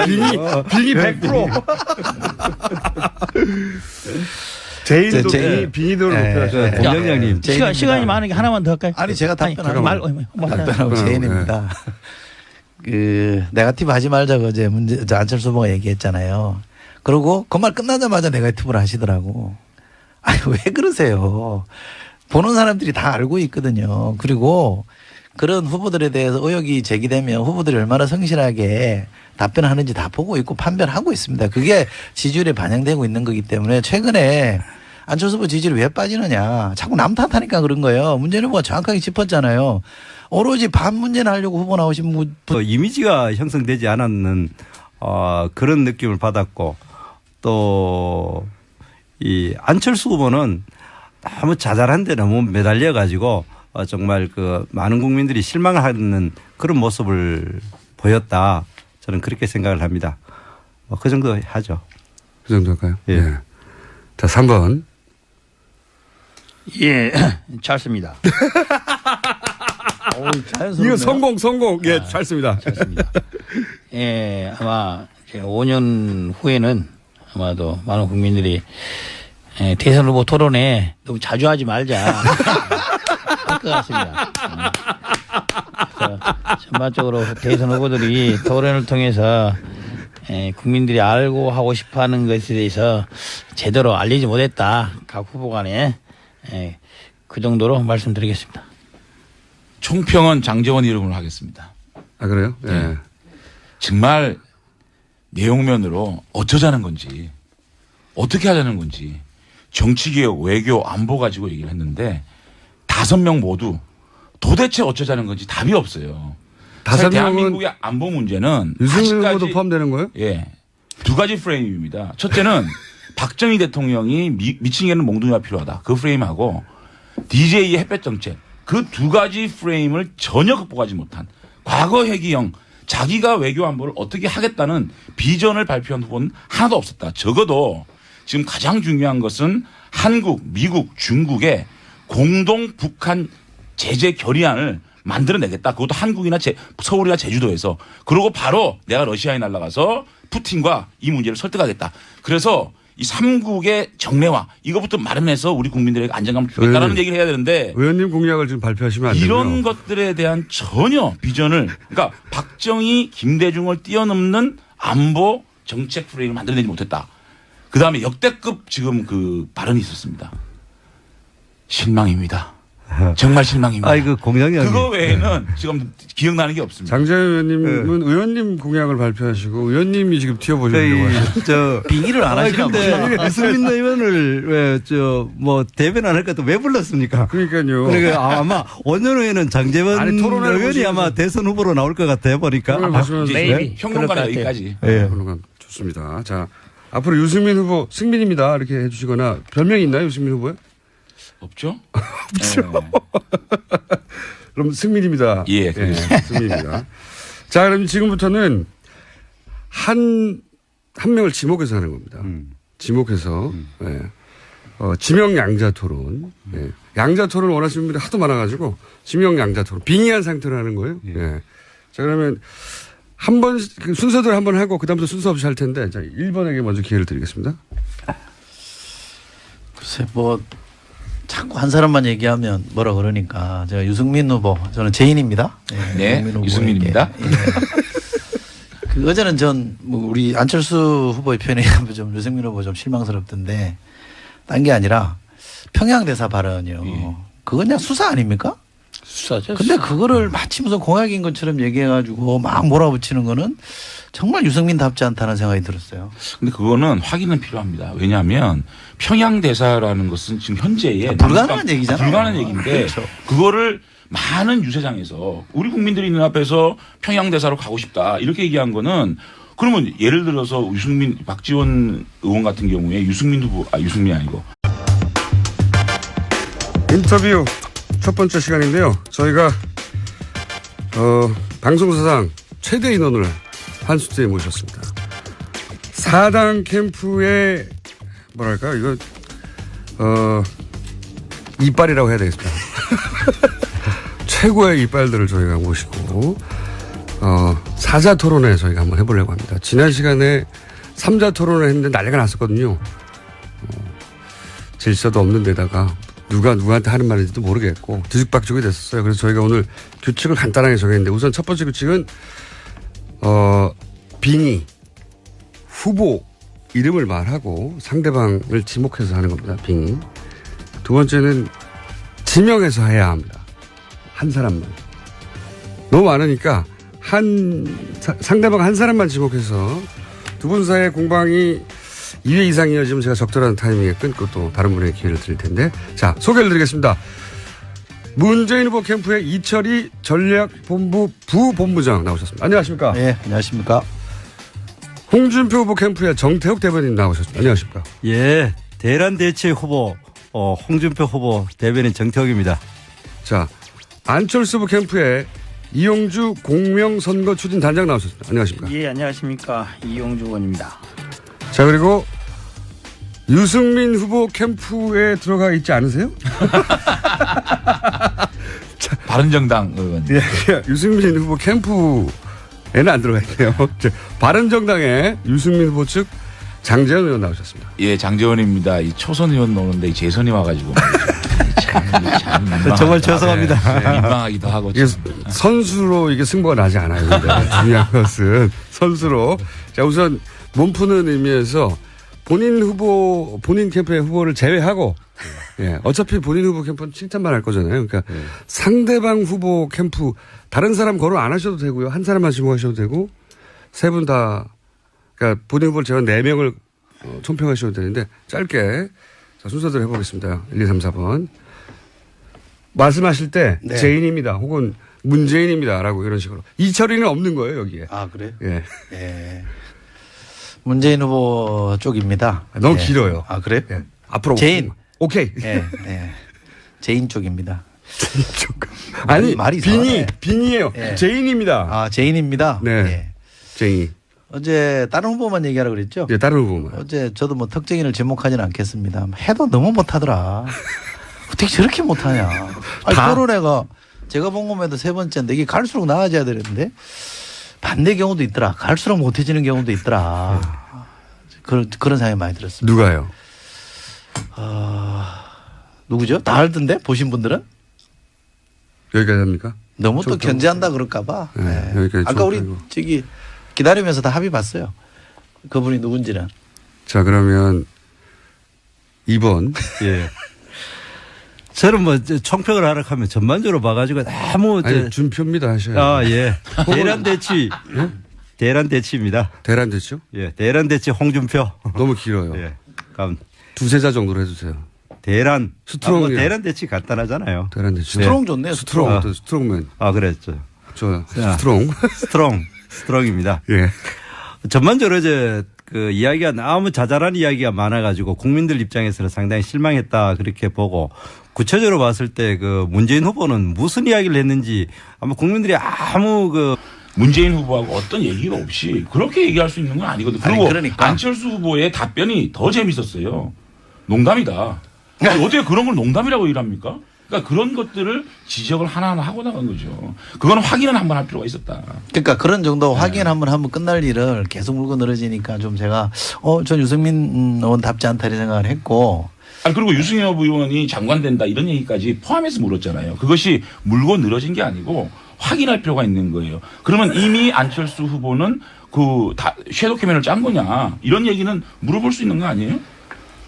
빙의 100%. 제인도 빙의도를 높여서. 공장장님. 시간이 많은 게 하나만 더 할까요? 아니 제가 답변하고 제인입니다. 네거티브 하지 말자고 어제 안철수 후보가 얘기했잖아요. 그리고 그 말 끝나자마자 네거티브를 하시더라고. 아니 왜 그러세요? 보는 사람들이 다 알고 있거든요. 그리고 그런 후보들에 대해서 의혹이 제기되면 후보들이 얼마나 성실하게 답변하는지 다 보고 있고 판별하고 있습니다. 그게 지지율에 반영되고 있는 거기 때문에 최근에 안철수 후보 지지율이 왜 빠지느냐. 자꾸 남 탓하니까 그런 거예요. 문재인 후보가 정확하게 짚었잖아요. 오로지 반 문제는 하려고 후보 나오신 분. 이미지가 형성되지 않았는 그런 느낌을 받았고 또 이 안철수 후보는 너무 자잘한데 너무 매달려 가지고 정말 많은 국민들이 실망을 하는 그런 모습을 보였다. 저는 그렇게 생각을 합니다. 그 정도 하죠. 그 정도 할까요? 예. 네. 자, 3번. 예, 찰스입니다. 이거 성공. 예, 찰스입니다. 예, 아마 5년 후에는 아마도 많은 국민들이 대선 후보 토론에 너무 자주 하지 말자. 할 것 같습니다. 그래서 전반적으로 대선 후보들이 토론을 통해서 국민들이 알고 하고 싶어하는 것에 대해서 제대로 알리지 못했다. 각 후보 간에 그 정도로 말씀드리겠습니다. 총평은 장제원 이름으로 하겠습니다. 아, 그래요? 예. 네. 정말 내용면으로 어쩌자는 건지 어떻게 하자는 건지 정치개혁, 외교, 안보 가지고 얘기를 했는데 5명 모두 도대체 어쩌자는 건지 답이 없어요. 5명은 대한민국의 안보 문제는 유승민 후보도 아직까지 포함되는 거예요? 예, 2가지 프레임입니다. 첫째는 박정희 대통령이 미친개는 몽둥이가 필요하다. 그 프레임하고 DJ의 햇볕 정책 그 2가지 프레임을 전혀 극복하지 못한 과거 회기형 자기가 외교 안보를 어떻게 하겠다는 비전을 발표한 후보는 하나도 없었다. 적어도 지금 가장 중요한 것은 한국, 미국, 중국의 공동 북한 제재 결의안을 만들어내겠다. 그것도 한국이나 서울이나 제주도에서. 그러고 바로 내가 러시아에 날아가서 푸틴과 이 문제를 설득하겠다. 그래서 이 3국의 정례화 이것부터 마련해서 우리 국민들에게 안정감을 주겠다라는 얘기를 해야 되는데 의원님 공약을 지금 발표하시면 안 되고요. 이런 것들에 대한 전혀 비전을 그러니까 박정희, 김대중을 뛰어넘는 안보 정책 프레임을 만들어내지 못했다. 그다음에 역대급 지금 그 발언이 있었습니다. 실망입니다. 정말 실망입니다. 아이 그 공약이 그거 외에는 지금 기억나는 게 없습니다. 장재현 의원님은 의원님 공약을 발표하시고 의원님이 지금 튀어보시려고 하시죠. 빙의를 안 하시나 보다. 근데 유승민 의원을 왜 뭐 대변 안 할 것도 왜 불렀습니까? 그러니까요. 그러니까 아마 5년 후에는 장재원 아니, 토론회를 의원이 보시면서. 아마 대선 후보로 나올 것 같아 보니까. 보시면서 메이비. 평론가는 여기까지. 예. 좋습니다. 자, 앞으로 유승민 후보 승민입니다. 이렇게 해주시거나 별명이 있나요, 유승민 후보에? 없죠? 그럼 승민입니다. 예, 승민입니다. 자, 그럼 지금부터는 한 명을 지목해서 하는 겁니다. 지목해서 예. 지명 양자 토론. 예. 양자 토론 원하시는 분들이 하도 많아가지고 지명 양자 토론 빙의한 상태로 하는 거예요. 예. 자, 그러면 한 번 순서대로 한 번 하고 그다음부터 순서 없이 할 텐데 자, 1번에게 먼저 기회를 드리겠습니다. 글쎄 뭐 자꾸 한 사람만 얘기하면 뭐라 그러니까 제가 유승민 후보 저는 제인입니다. 네, 유승민입니다. 그 어제는 뭐 우리 안철수 후보의 표현에 의하면 좀 유승민 후보 좀 실망스럽던데 딴 게 아니라 평양 대사 발언이요. 그건 그냥 수사 아닙니까? 수사죠. 근데 그거를 마치 무슨 공약인 것처럼 얘기해가지고 막 몰아붙이는 거는 정말 유승민답지 않다는 생각이 들었어요. 근데 그거는 확인은 필요합니다. 왜냐하면 평양 대사라는 것은 지금 현재의 불가능한 얘기잖아요. 불가능한 얘기인데 그렇죠. 그거를 많은 유세장에서 우리 국민들이 있는 앞에서 평양 대사로 가고 싶다 이렇게 얘기한 거는 그러면 예를 들어서 박지원 의원 같은 경우에 유승민이 아니고 인터뷰 첫 번째 시간인데요. 저희가 방송사상 최대 인원을 한 수트에 모셨습니다. 4당 캠프의 뭐랄까 이거 이빨이라고 해야 되겠습니다. 최고의 이빨들을 저희가 모시고 사자 토론회 저희가 한번 해보려고 합니다. 지난 시간에 3자 토론을 했는데 난리가 났었거든요. 질서도 없는 데다가 누가 누구한테 하는 말인지도 모르겠고 뒤죽박죽이 됐었어요. 그래서 저희가 오늘 규칙을 간단하게 정했는데 우선 첫 번째 규칙은 빙의 후보 이름을 말하고 상대방을 지목해서 하는 겁니다. 빙의. 두 번째는 지명해서 해야 합니다. 한 사람만. 너무 많으니까 상대방 한 사람만 지목해서 두 분 사이의 공방이 2회 이상 이어지면 제가 적절한 타이밍에 끊고 또 다른 분에게 기회를 드릴 텐데. 자, 소개를 드리겠습니다. 문재인 후보 캠프의 이철희 전략본부 부본부장 나오셨습니다. 안녕하십니까? 네, 안녕하십니까? 홍준표 후보 캠프의 정태욱 대변인 나오셨습니다. 안녕하십니까? 예, 대란 대체 후보 홍준표 후보 대변인 정태욱입니다. 자, 안철수 후보 캠프의 이용주 공명선거 추진 단장 나오셨습니다. 안녕하십니까? 예, 안녕하십니까. 이용주 의원입니다. 자, 그리고 유승민 후보 캠프에 들어가 있지 않으세요? 바른정당 의원. 예, 유승민 후보 캠프에는 안 들어가 있네요. 바른정당의 유승민 후보 측 장재원 의원 나오셨습니다. 예, 장재원입니다. 이 초선 의원 노는데 이 재선이 와가지고 참 정말 죄송합니다. 민망하기도 하고. 이게 선수로 이게 승부가 나지 않아요. 근데 중요한 것은 선수로. 자, 우선 몸 푸는 의미에서 본인 캠프의 후보를 제외하고, 예, 어차피 본인 후보 캠프는 칭찬만 할 거잖아요. 그러니까 상대방 후보 캠프 다른 사람 거론 안 하셔도 되고요. 한 사람만 지목하셔도 되고, 세 분 다, 그러니까 본인 후보를 제가 4명을 총평하셔도 되는데 짧게 자, 순서대로 해보겠습니다. 1, 2, 3, 4번. 말씀하실 때 네. 제인입니다. 혹은 문재인입니다라고 이런 식으로. 이철이는 없는 거예요, 여기에. 아, 그래요? 예. 예. 문재인 후보 쪽입니다. 너무 예. 길어요. 아, 그래요? 예. 앞으로. 제인. 오케이. 예, 예. 제인 쪽입니다. 아니, 말이 이상하네. 빈이에요. 예. 제인입니다. 아, 제인입니다. 네. 예. 제인. 어제 다른 후보만 얘기하라고 그랬죠? 예, 다른 후보만. 어제 저도 뭐 특정인을 지목하지는 않겠습니다. 해도 너무 못하더라. 어떻게 저렇게 못하냐. 아니, 토론회가 제가 본 것에도 3번째인데 이게 갈수록 나아져야 되는데 반대 경우도 있더라. 갈수록 못해지는 경우도 있더라. 그런 생각이 많이 들었습니다. 누가요? 누구죠? 다 알던데 보신 분들은? 여기까지 합니까? 너무 또 좀 견제한다 그럴까 봐. 네, 네. 여기까지 아까 좀 우리 하고. 저기 기다리면서 다 합의 봤어요. 그분이 누군지는. 자, 그러면 2번. 예. 저는 뭐 총평을 하라 하면 전반적으로 봐가지고 너무 아니, 준표입니다 하셔야 아, 예. 대란 대치. 대란 대치입니다. 대란 됐죠? 예. 대란 대치 홍준표. 너무 길어요. 예. 그럼 두세 자 정도로 해주세요. 대란. 스트롱이요. 뭐 대란 대치 간단하잖아요. 대란 됐죠. 스트롱 좋네요. 스트롱. 아. 어떤 스트롱맨. 아, 그랬죠. 저 자. 스트롱. 스트롱입니다. 예. 전반적으로 이제 그 이야기가 너무 자잘한 이야기가 많아가지고 국민들 입장에서는 상당히 실망했다 그렇게 보고 구체적으로 봤을 때 그 문재인 후보는 무슨 이야기를 했는지 아마 국민들이 아무 그 문재인 후보하고 어떤 얘기가 없이 그렇게 얘기할 수 있는 건 아니거든. 그리고 아니, 그러니까. 안철수 후보의 답변이 더 재밌었어요. 농담이다. 아니, 어떻게 그런 걸 농담이라고 일합니까? 그러니까 그런 것들을 지적을 하나하나 하고 나간 거죠. 그거는 확인은 한번 할 필요가 있었다. 그러니까 그런 정도 확인 한번 하면 끝날 일을 계속 물고 늘어지니까 좀 제가 전 유승민 의원답지 않다 이런 생각을 했고 아니, 그리고 유승엽 의원이 장관 된다 이런 얘기까지 포함해서 물었잖아요. 그것이 물고 늘어진 게 아니고 확인할 필요가 있는 거예요. 그러면 이미 안철수 후보는 섀도우 캐면을 짠 거냐 이런 얘기는 물어볼 수 있는 거 아니에요?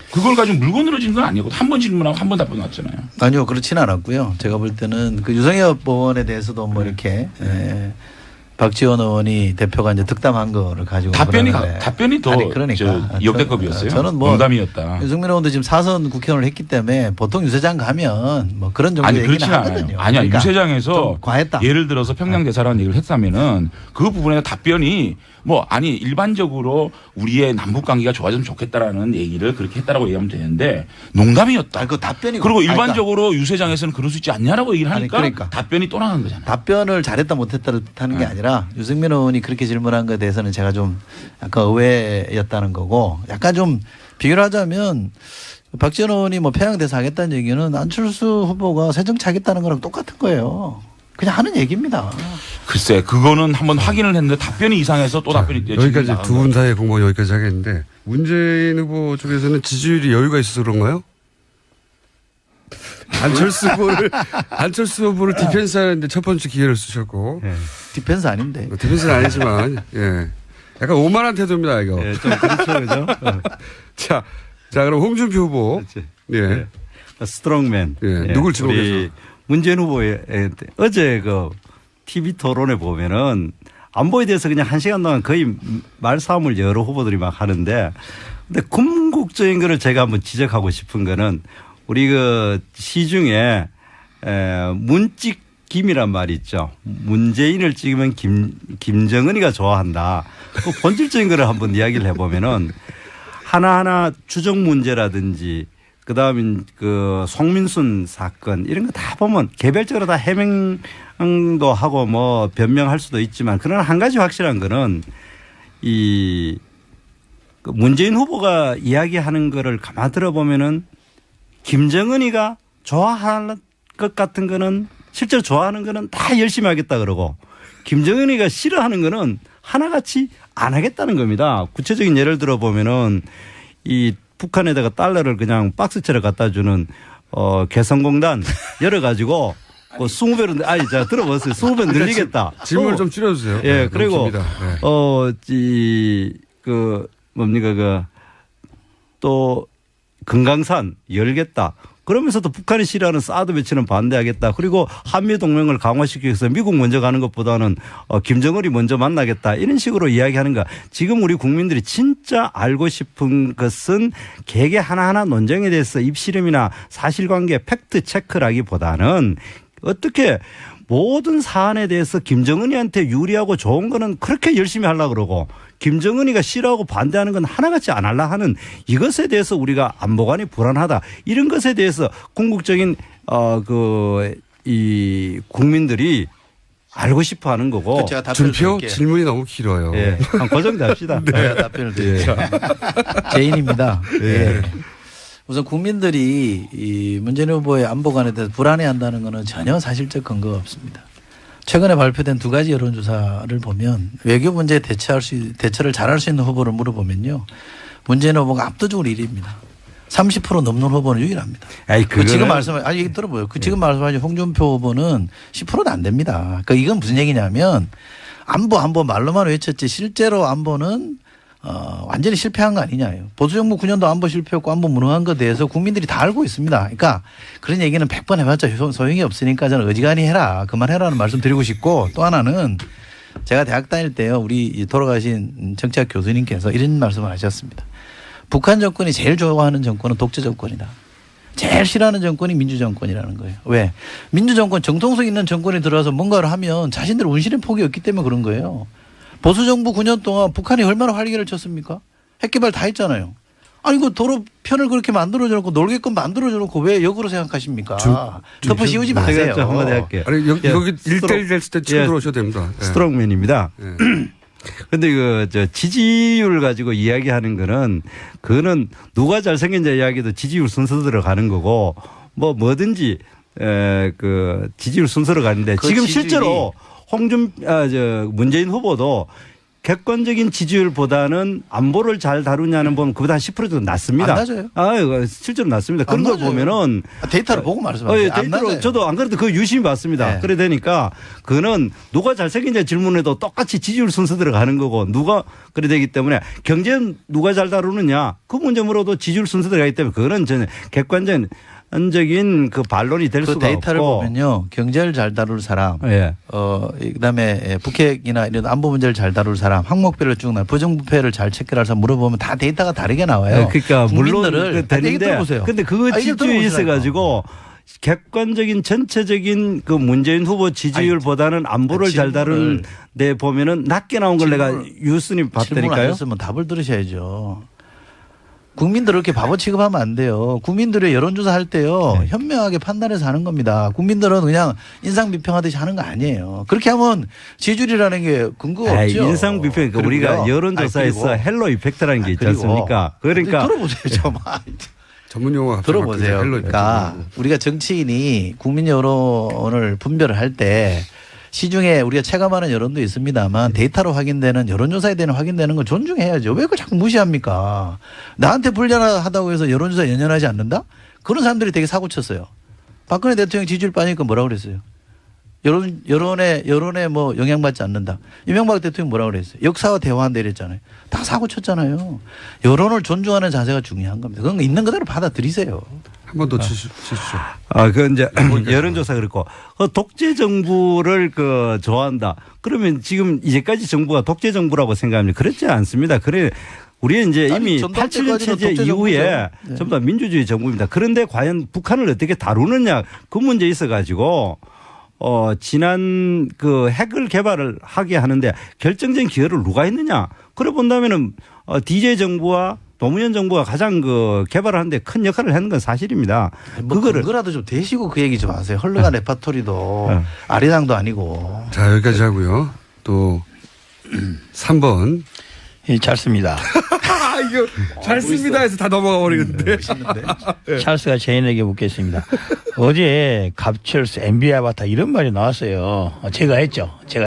그걸 가지고 물고 늘어진 건 아니고 한 번 질문하고 한 번 답변 왔잖아요. 아니요 그렇지는 않았고요. 제가 볼 때는 그 유성엽 의원에 대해서도 뭐 이렇게 박지원 의원이 대표가 이제 득담한 거를 가지고 답변이 더 아니, 그러니까. 역대급이었어요. 저는 뭐 농담이었다. 유승민 의원도 지금 4선 국회의원을 했기 때문에 보통 유세장 가면 뭐 그런 정도 아니 얘기는 그렇지는 않아요. 하거든요. 아니야 그러니까 유세장에서 좀 과했다. 예를 들어서 평양대사라는 얘기를 했다면은 그 부분에 답변이 일반적으로 우리의 남북 관계가 좋아졌으면 좋겠다라는 얘기를 그렇게 했다라고 얘기하면 되는데 농담이었다. 아니, 그 답변이 그리고 그러니까 일반적으로 유세장에서는 그럴 수 있지 않냐라고 얘기를 하니까 아니, 그러니까. 답변이 또 나간 거잖아요. 답변을 잘했다 못했다를 뜻하는 게 아니라 유승민 의원이 그렇게 질문한 것에 대해서는 제가 좀 약간 의외였다는 거고 약간 좀 비교를 하자면 박지원 의원이 뭐 평양대사 하겠다는 얘기는 안철수 후보가 새정치하겠다는 거랑 똑같은 거예요. 그냥 하는 얘기입니다. 글쎄 그거는 한번 확인을 했는데 답변이 이상해서 또 답변이 여기까지 두 분 사이의 공방 여기까지 하겠는데 문재인 후보 쪽에서는 지지율이 여유가 있어서 그런가요? 안철수 후보를 디펜스 하는데 첫 번째 기회를 쓰셨고. 디펜스 아닌데. 디펜스는 아니지만, 예. 약간 오만한 태도입니다, 이거. 예, 좀 그렇죠, 그죠? 자, 그럼 홍준표 후보. 그렇지. 예. 스트롱맨. 예, 누굴 지목해서? 우리 문재인 후보의 어제 그 TV 토론에 보면은 안보에 대해서 그냥 1시간 동안 거의 말싸움을 여러 후보들이 막 하는데 근데 궁극적인 거를 제가 한번 지적하고 싶은 거는 우리 그 시중에 문찍 김이란 말이 있죠. 문재인을 찍으면 김정은이가 좋아한다. 그 본질적인 거를 한번 이야기를 해보면은 하나하나 추정 문제라든지 그다음에 그 송민순 사건 이런 거 다 보면 개별적으로 다 해명도 하고 뭐 변명할 수도 있지만 그러나 한 가지 확실한 거는 이 문재인 후보가 이야기하는 거를 가만 들어보면은 김정은이가 좋아할 것 같은 거는 실제로 좋아하는 거는 다 열심히 하겠다 그러고 김정은이가 싫어하는 거는 하나같이 안 하겠다는 겁니다. 구체적인 예를 들어 보면은 이 북한에다가 달러를 그냥 박스채로 갖다 주는 개성공단 열어가지고 20배로 아니 자 들어보세요. 20배 늘리겠다. 질문을 좀 줄여주세요. 예, 네, 그리고 네. 또 금강산 열겠다. 그러면서도 북한이 싫어하는 사드 배치는 반대하겠다. 그리고 한미 동맹을 강화시키기 위해서 미국 먼저 가는 것보다는 김정은이 먼저 만나겠다. 이런 식으로 이야기하는가. 지금 우리 국민들이 진짜 알고 싶은 것은 개개 하나하나 논쟁에 대해서 입시름이나 사실관계 팩트 체크라기보다는 어떻게 모든 사안에 대해서 김정은이한테 유리하고 좋은 거는 그렇게 열심히 하려고 그러고 김정은이가 싫어하고 반대하는 건 하나같이 안 하려 하는 이것에 대해서 우리가 안보관이 불안하다. 이런 것에 대해서 궁극적인 이 국민들이 알고 싶어 하는 거고. 제가 답변을 준표 드릴게요. 질문이 너무 길어요. 예. 그 정도 합시다. 제가 답변을 드릴게요. 제인입니다. 예. 우선 국민들이 이 문재인 후보의 안보관에 대해서 불안해한다는 것은 전혀 사실적 근거가 없습니다. 최근에 발표된 두 가지 여론조사를 보면 외교 문제에 대처를 잘할 수 있는 후보를 물어보면요. 문재인 후보가 압도적으로 1위입니다. 30% 넘는 후보는 유일합니다. 지금 얘기 들어보요. 지금 말씀하신 홍준표 후보는 10%도 안 됩니다. 그러니까 이건 무슨 얘기냐면 안보 말로만 외쳤지 실제로 안보는 완전히 실패한 거 아니냐요. 보수정부 9년도 안보 실패했고 안보 무능한 것에 대해서 국민들이 다 알고 있습니다. 그러니까 그런 얘기는 100번 해봤자 소용이 없으니까 저는 어지간히 해라. 그만해라는 말씀 드리고 싶고 또 하나는 제가 대학 다닐 때요. 우리 돌아가신 정치학 교수님께서 이런 말씀을 하셨습니다. 북한 정권이 제일 좋아하는 정권은 독재 정권이다. 제일 싫어하는 정권이 민주정권이라는 거예요. 왜? 민주정권 정통성 있는 정권이 들어와서 뭔가를 하면 자신들 운신의 폭이 없기 때문에 그런 거예요. 보수정부 9년 동안 북한이 얼마나 활기를 쳤습니까? 핵개발 다 했잖아요. 아니 그 도로 편을 그렇게 만들어줘놓고 놀게끔 만들어줘놓고 왜 역으로 생각하십니까? 덮어 씌우지 마세요. 제가 한마디 할게요. 아니 여기 1대1 됐을 때 치고 들어오셔도 됩니다. 스트롱맨입니다. 그런데 지지율 가지고 이야기하는 그거는 누가 잘생긴자 이야기도 지지율 순서대로 가는 거고 뭐든지 지지율 순서로 가는데 지금 실제로 문재인 후보도 객관적인 지지율보다는 안보를 잘 다루냐는 보면 그보다 한 10% 정도 낮습니다. 안 낮아요. 실제로 낮습니다. 그런 걸 보면은 데이터를 보고 말씀하세요. 데이터로 저도 안 그래도 그 유심히 봤습니다. 네. 그래 되니까 그거는 누가 잘생긴지 질문에도 똑같이 지지율 순서대로 가는 거고 누가 그래 되기 때문에 경제는 누가 잘 다루느냐 그 문제 물어도 지지율 순서대로 가기 때문에 그거는 저는 객관적인 그 반론이 될 수가 데이터를 없고. 보면요. 경제를 잘 다룰 사람, 예. 그다음에 북핵이나 이런 안보 문제를 잘 다룰 사람, 항목별로 쭉 나 부정부패를 잘 체크를 해서 물어보면 다 데이터가 다르게 나와요. 그러니까 물론 얘기 들어보세요. 근데 그거 지지율이 있어가지고 객관적인 전체적인 그 문재인 후보 지지율보다는 안보를 잘 다루는 데 보면은 낮게 나온 걸 내가 유순위 봤다니까요. 질문 안 했으면 답을 들으셔야죠. 국민들을 이렇게 바보 취급하면 안 돼요. 국민들의 여론조사 할 때요. 현명하게 판단해서 하는 겁니다. 국민들은 그냥 인상 비평하듯이 하는 거 아니에요. 그렇게 하면 지지율이라는 게 근거가 없죠. 인상 비평 우리가 여론조사에서 헬로 이펙트라는 게 있지 않습니까? 그러니까 들어보세요. 좀. 전문 용어가 들어보세요. 그러니까 우리가 정치인이 국민 여론을 분별을 할 때 시중에 우리가 체감하는 여론도 있습니다만 데이터로 확인되는 여론조사에 대한 확인되는 걸 존중해야죠. 왜 그걸 자꾸 무시합니까? 나한테 불리하다고 해서 여론조사 연연하지 않는다? 그런 사람들이 되게 사고 쳤어요. 박근혜 대통령 지지율 빠지니까 뭐라고 그랬어요? 여론에 뭐 영향받지 않는다. 이명박 대통령 뭐라고 그랬어요? 역사와 대화한다 이랬잖아요. 다 사고 쳤잖아요. 여론을 존중하는 자세가 중요한 겁니다. 그건 있는 그대로 받아들이세요. 한 번 더 치시죠. 그 이제 여론조사 그렇고 독재 정부를 좋아한다. 그러면 지금 이제까지 정부가 독재 정부라고 생각합니다. 그렇지 않습니다. 우리는 이제 이미 87년 체제 이후에 전부 다 민주주의 정부입니다. 그런데 과연 북한을 어떻게 다루느냐 그 문제 있어 가지고 지난 핵을 개발을 하게 하는데 결정적인 기여를 누가 했느냐. 그래 본다면은 DJ 정부와 노무현 정부가 가장 개발을 하는데 큰 역할을 했는 건 사실입니다. 그거라도 좀 대시고 그 얘기 좀 하세요. 헐렁한 레파토리도 아리랑도 아니고. 자, 여기까지 하고요. 또 3번. 예, 잘 씁니다. 이거 잘 씁니다 해서 다 넘어가 버리는데. 찰스가 제인에게 묻겠습니다. 어제 갑철스, MB 아바타 이런 말이 나왔어요. 제가 했죠.